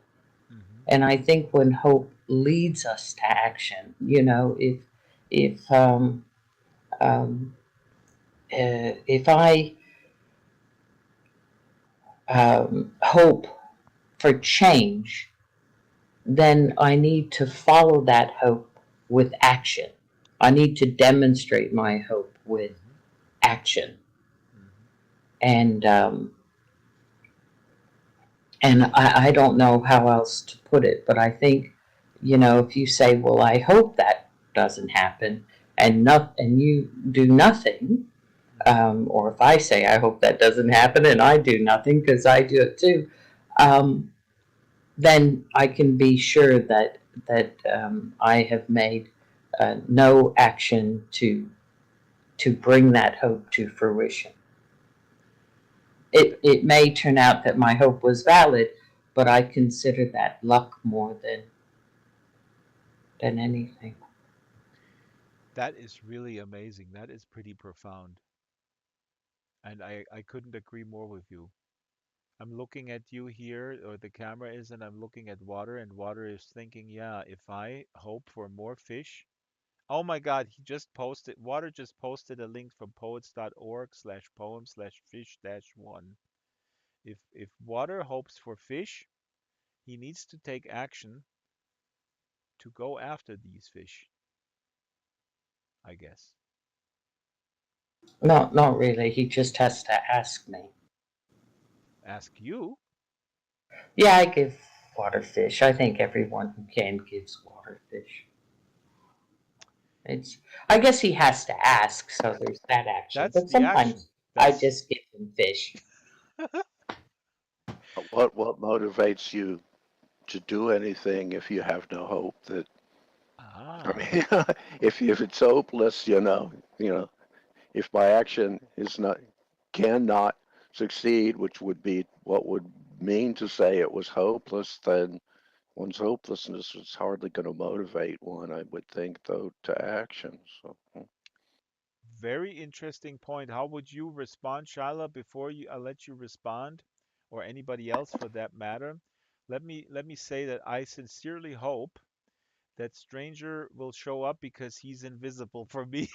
Hmm. And I think when hope leads us to action, if um, if I hope for change, then I need to follow that hope with action. I need to demonstrate my hope with Hmm. action, Hmm. and I don't know how else to put it, but I think, if you say, "Well, I hope that doesn't happen," and you do nothing, Hmm. or if I say, "I hope that doesn't happen," and I do nothing because I do it too, um, then I can be sure that I have made no action to bring that hope to fruition. It may turn out that my hope was valid, but I consider that luck more than anything. That is really amazing. That is pretty profound. And I couldn't agree more with you. I'm looking at you here, or the camera is, and I'm looking at water, and water is thinking, yeah, if I hope for more fish. Oh my God, Water just posted a link from poets.org/poem/fish-1. If Water hopes for fish, he needs to take action to go after these fish, I guess. Not really. He just has to ask me. Ask you. Yeah, I give waterfish. I think everyone who can gives waterfish. It's. I guess he has to ask, so there's that action. That's But the action. sometimes I That's just give him fish. What motivates you to do anything if you have no hope? That I ah. mean, if it's hopeless, if my action is not cannot succeed, which would be what would mean to say it was hopeless, then one's hopelessness is hardly going to motivate one, I would think, though, to action. So, Very interesting point. How would you respond, Shyla, before I let you respond, or anybody else for that matter? Let me say that I sincerely hope that Stranger will show up because he's invisible for me.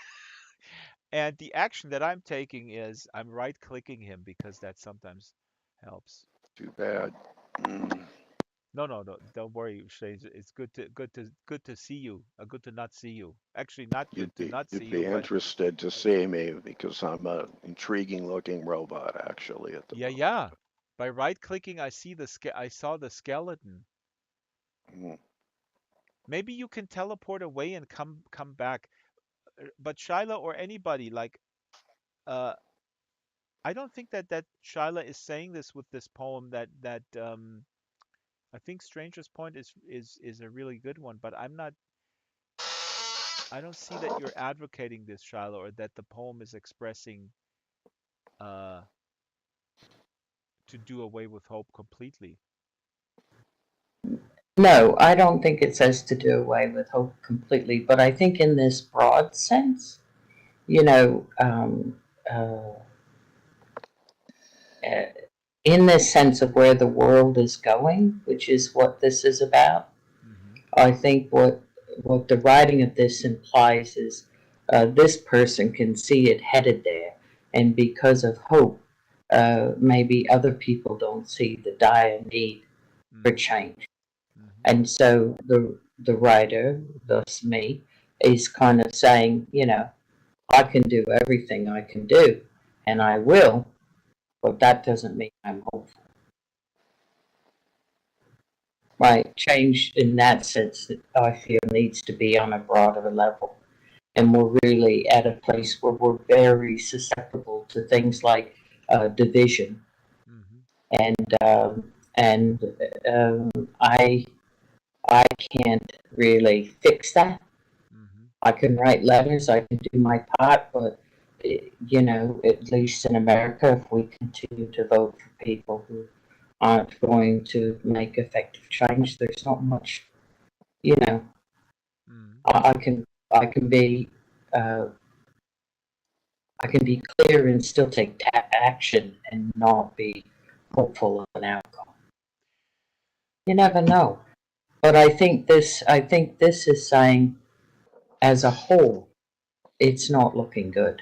And the action that I'm taking is I'm right-clicking him because that sometimes helps. too bad. Mm, No, no, no, don't worry, Stranger. It's good to see you. Good to not see you. Actually, not good you'd to be not see you'd you, be but interested to see me because I'm a intriguing looking robot, actually, at the yeah, moment. yeah. By right-clicking, I saw the skeleton. Mm, Maybe you can teleport away and come back. But Shyla or anybody, like, uh, I don't think that Shyla is saying this with this poem. That I think Stranger's point is a really good one. But I don't see that you're advocating this, Shyla, or that the poem is expressing uh to do away with hope completely. No, I don't think it says to do away with hope completely, but I think in this broad sense, you know, uh, uh, in this sense of where the world is going, which is what this is about, Hmm. I think what the writing of this implies is this person can see it headed there, and because of hope, maybe other people don't see the dire need for Hmm. change, Hmm. and so the writer, thus me, is kind of saying, I can do everything I can do, and I Hmm. will, but that doesn't mean I'm hopeful. Right? Change in that sense, I feel, needs to be on a broader level. And we're really at a place where we're very susceptible to things like division. Hmm. And I can't really fix that. Hmm. I can write letters, I can do my part, but you know, at least in America, if we continue to vote for people who aren't going to make effective change, there's not much, you know, Mm. I, I can I can be uh, I can be clear and still take action and not be hopeful of an outcome. You I never know. But I think this is saying, as a whole, it's not looking good.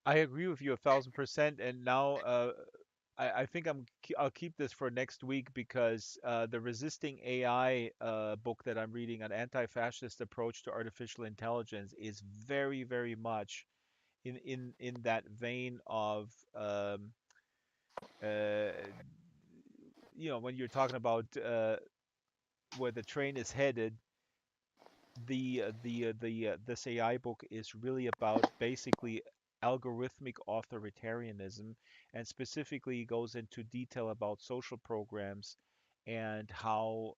I agree with you 1,000%. And now I think I'll keep this for next week because the Resisting AI book that I'm reading, an anti-fascist approach to artificial intelligence, is very, very much in that vein of uh, when you're talking about where the train is headed. This AI book is really about basically algorithmic authoritarianism, and specifically goes into detail about social programs and how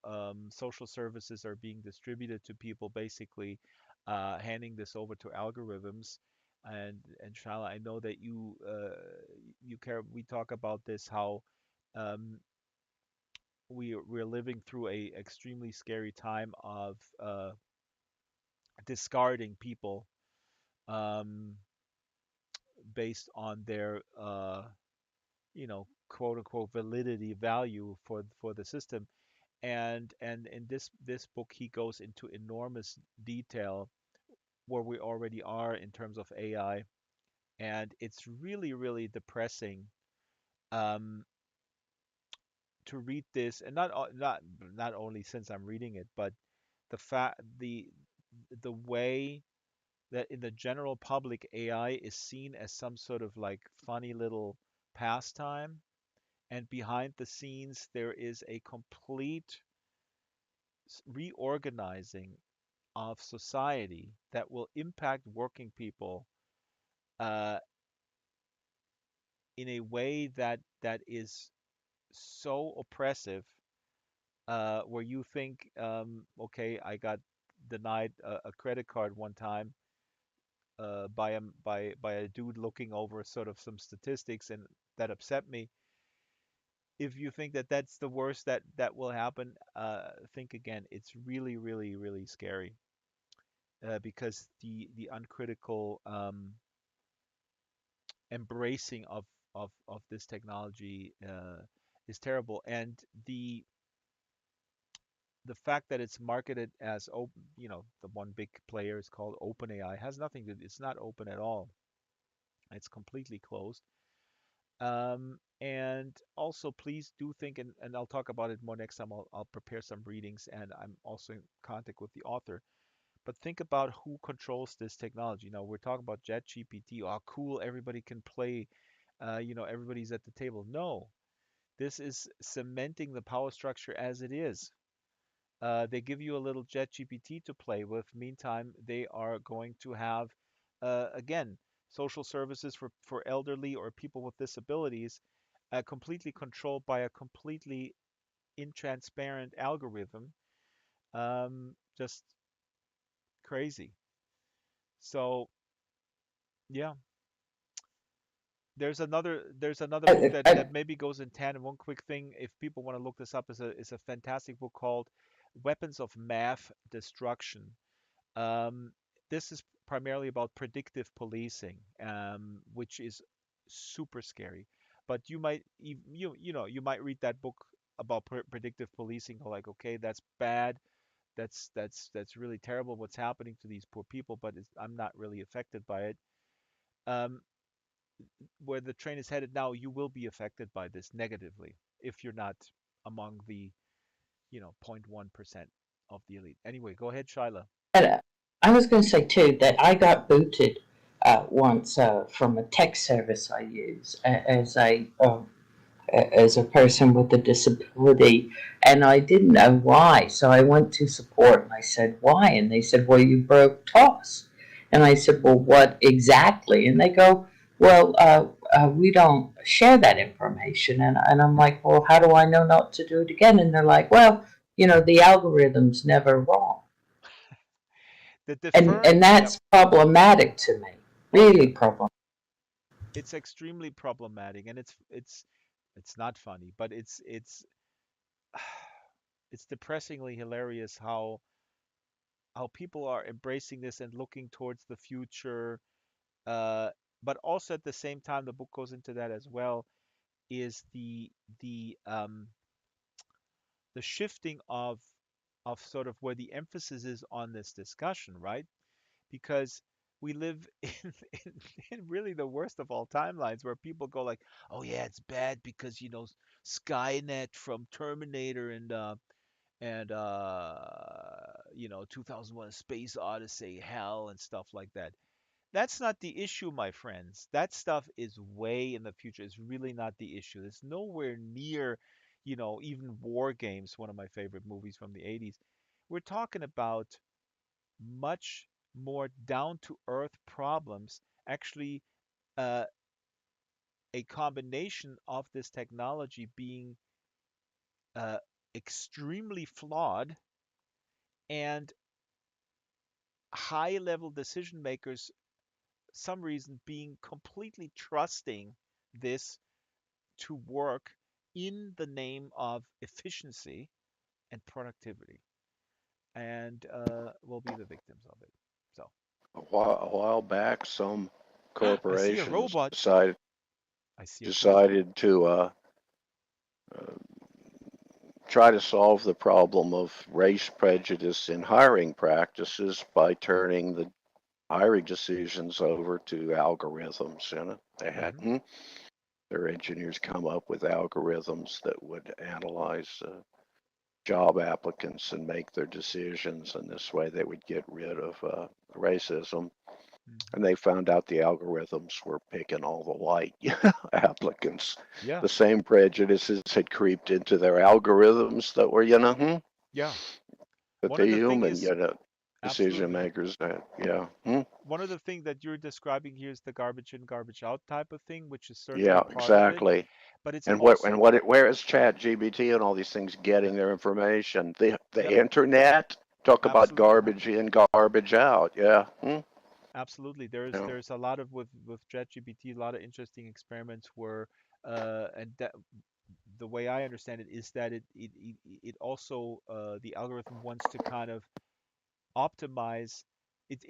social services are being distributed to people, basically handing this over to algorithms. And Shala, I know that you care. We talk about this, how um, we're living through a extremely scary time of discarding people um, based on their quote unquote validity value for the system. And in this book he goes into enormous detail where we already are in terms of AI, and it's really really depressing um, to read this. And not only since I'm reading it, but the way that in the general public AI is seen as some sort of like funny little pastime, and behind the scenes there is a complete reorganizing of society that will impact working people uh, in a way that is so oppressive, where you think, okay, I got denied a credit card one time by a dude looking over sort of some statistics, and that upset me. If you think that that's the worst that will happen, think again. It's really, really, really scary because the uncritical embracing of this technology is terrible, and the fact that it's marketed as open, the one big player is called OpenAI, has nothing to. It's not open at all. It's completely closed. And also, please do think, and I'll talk about it more next time. I'll prepare some readings, and I'm also in contact with the author. But think about who controls this technology. Now, we're talking about ChatGPT. Oh, cool, everybody can play. Everybody's at the table. No, this is cementing the power structure as it is. They give you a little ChatGPT to play with. Meantime, they are going to have, again, social services for elderly or people with disabilities, completely controlled by a completely intransparent algorithm. Just crazy. So yeah, there's another book I, that I, maybe goes in tandem. One quick thing, if people want to look this up, is a fantastic book called Weapons of Math Destruction. Um, this is primarily about predictive policing, which is super scary. But you might read that book about predictive policing, go like, okay, that's bad. That's really terrible what's happening to these poor people, but I'm not really affected by it. Um, where the train is headed now, you will be affected by this negatively if you're not among the 0.1% of the elite. Anyway, go ahead, Shyla. and I was going to say too that I got booted once from a tech service I use as a person with a disability, and I didn't know why. So I went to support and I said, "Why?" And they said, "Well, you broke toss." And I said, "Well, what exactly?" And they go, "Well, we don't share that information." And I'm like, "Well, how do I know not to do it again?" And they're like, "Well, the algorithm's never wrong." The And deferred, and yep. that's problematic to me. Well, Really problem. it's extremely problematic, and it's not funny, but it's depressingly hilarious how people are embracing this and looking towards the future. Uh, but also at the same time, the book goes into that as well, is the shifting of sort of where the emphasis is on this discussion, right? Because we live in really the worst of all timelines where people go like, oh yeah, it's bad because Skynet from Terminator and 2001: Space Odyssey, Hell, and stuff like that. That's not the issue, my friends. That stuff is way in the future. It's really not the issue. It's nowhere near, even War Games, one of my favorite movies from the 80s. We're talking about much more down to earth problems, actually, uh, a combination of this technology being uh, extremely flawed and high level decision makers, some reason, being completely trusting this to work in the name of efficiency and productivity, and will be the victims of it. So, A while back, some I see a corporations robot. decided I see a robot. decided to uh, try to solve the problem of race prejudice in hiring practices by turning the hiring decisions over to algorithms. They had Hmm. their engineers come up with algorithms that would analyze job applicants and make their decisions, and this way they would get rid of racism. Hmm. And they found out the algorithms were picking all the white applicants. Yeah, The same prejudices had creeped into their algorithms that were, yeah. that One the of the thing human, is decision absolutely makers had. Yeah. one of the thing that you're describing here is the garbage in, garbage out type of thing, which is certainly Yeah, part of it. exactly. But it's And also, where is Chat GBT and all these things getting their information? The yep, internet. Talk about absolutely. garbage in, garbage out. Yeah. Absolutely. There's Yeah. there's a lot of with ChatGPT, a lot of interesting experiments where and that the way I understand it is that it also the algorithm wants to kind of optimize it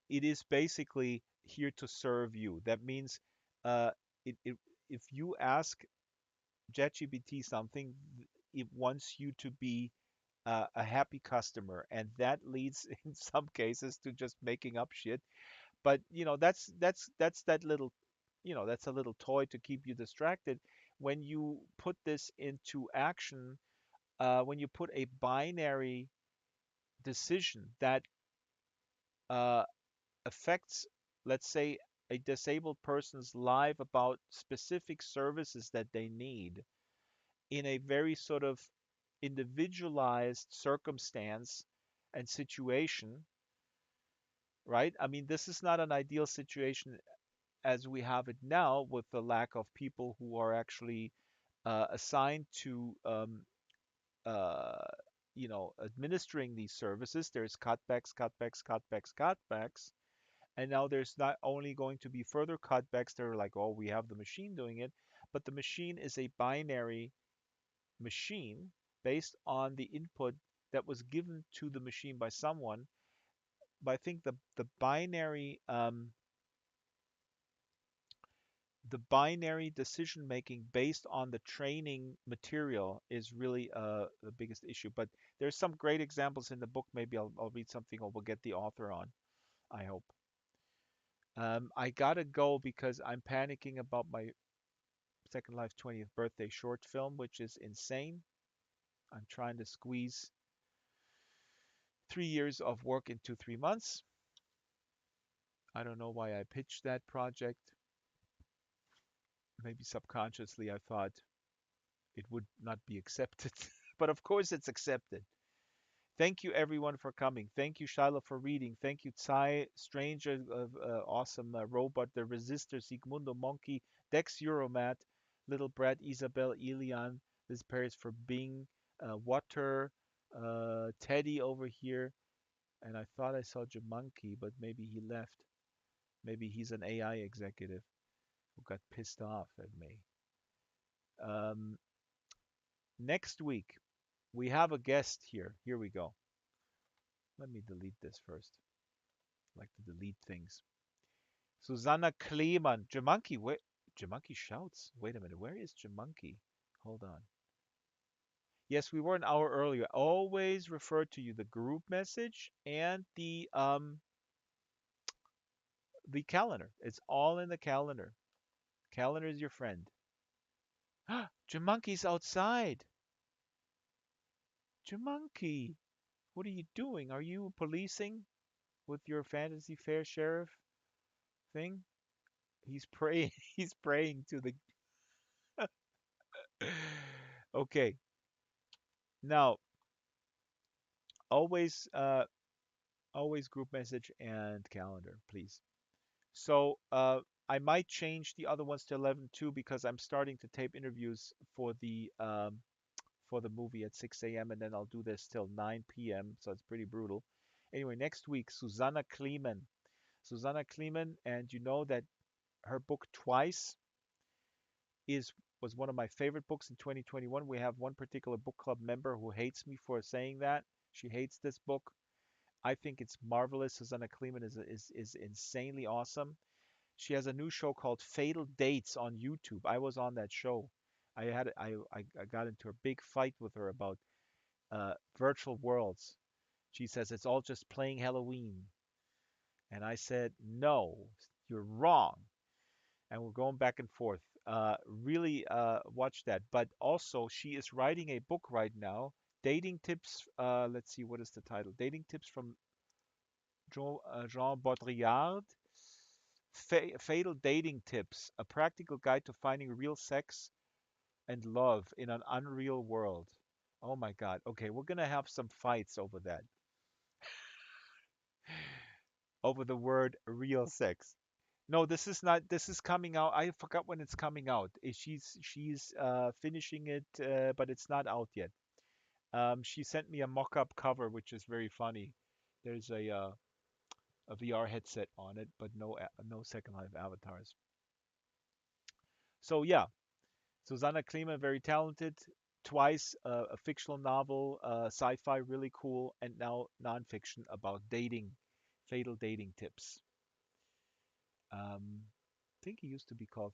is basically here to serve you. That means uh it if you ask ChatGPT something, it wants you to be a happy customer, and that leads in some cases to just making up shit. But that's that little, that's a little toy to keep you distracted. When you put this into action, when you put a binary decision that uh, affects, let's say, a disabled person's life about specific services that they need in a very sort of individualized circumstance and situation, right? I mean, this is not an ideal situation as we have it now, with the lack of people who are actually assigned to uh, administering these services. There's cutbacks, cutbacks, cutbacks, cutbacks, and now there's not only going to be further cutbacks. They're like, oh, we have the machine doing it, but the machine is a binary machine based on the input that was given to the machine by someone. But I think the binary decision making based on the training material is really the biggest issue. But there's some great examples in the book. Maybe I'll read something or we'll get the author on, I hope. I gotta go because I'm panicking about my Second Life 20th birthday short film, which is insane. I'm trying to squeeze 3 years of work into 3 months. I don't know why I pitched that project. Maybe subconsciously I thought it would not be accepted, but of course it's accepted. Thank you everyone for coming. Thank you Shiloh for reading. Thank you Tsai, Stranger, awesome robot, the Resistor, Sigmundo Monkey, Dex Euromat, Little Brad, Isabel, Elian, Liz Paris for Bing, Water, Teddy over here, and I thought I saw Jamonkey, but maybe he left. Maybe he's an AI executive who got pissed off at me. Um, Next week, we have a guest here. Here we go. Let me delete this first. I like to delete things. Susanna Kleeman. Jamonkey, wait. Jamonkey shouts. Wait a minute. Where is Jamonkey? Hold on. Yes, we were an hour earlier. Always refer to you the group message and the calendar. It's all in the calendar. Calendar is your friend. Jamonkey's outside. Jamonkey, what are you doing? Are you policing with your fantasy fair sheriff thing? He's praying. He's praying to the. Okay. Now, always, always group message and calendar, please. So, I might change the other ones to 11 too because I'm starting to tape interviews for the movie at 6 a.m. and then I'll do this till 9 p.m. So it's pretty brutal. Anyway, next week, Susanna Kleeman. Susanna Kleeman, and you know that her book Twice is was one of my favorite books in 2021. We have one particular book club member who hates me for saying that. She hates this book. I think it's marvelous. Susanna Kleeman is insanely awesome. She has a new show called Fatal Dates on YouTube. I was on that show. I got into a big fight with her about virtual worlds. She says it's all just playing Halloween, and I said no, you're wrong. And we're going back and forth. Really watch that. But also, she is writing a book right now. Dating tips. Let's see, what is the title? Dating tips from Jean Baudrillard. Fatal dating tips: a practical guide to finding real sex and love in an unreal world. Oh my God. Okay, we're gonna have some fights over that, over the word real sex. No, this is not. This is coming out. I forgot when it's coming out. She's finishing it, but it's not out yet. She sent me a mock-up cover, which is very funny. There's a VR headset on it, but no Second Life avatars. So yeah, Susanna Klima, very talented. Twice, a fictional novel, sci-fi, really cool, and now nonfiction about dating, fatal dating tips. I think it used to be called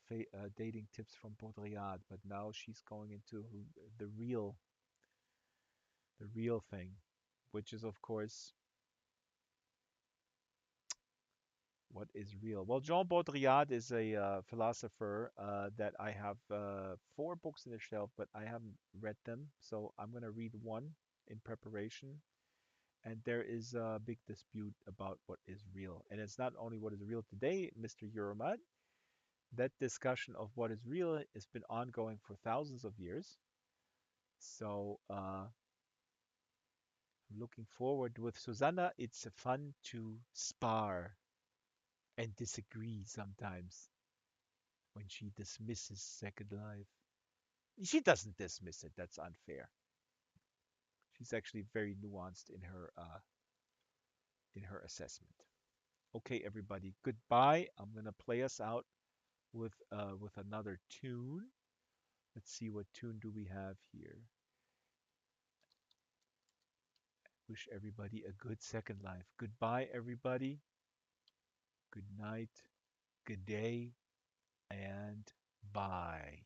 Dating Tips from Baudrillard, but now she's going into the real, the real thing, which is of course what is real. Well, Jean Baudrillard is a philosopher that I have four books in the shelf, but I haven't read them, so I'm gonna read one in preparation. And there is a big dispute about what is real, and it's not only what is real today, Mr. Euromat. That discussion of what is real has been ongoing for thousands of years. So I'm looking forward with Susanna. It's fun to spar and disagree sometimes when she dismisses Second Life. She doesn't dismiss it. That's unfair. She's actually very nuanced in her assessment. Okay, everybody. Goodbye. I'm gonna play us out with another tune. Let's see what tune do we have here. Wish everybody a good Second Life. Goodbye, everybody. Good night. Good day. And bye.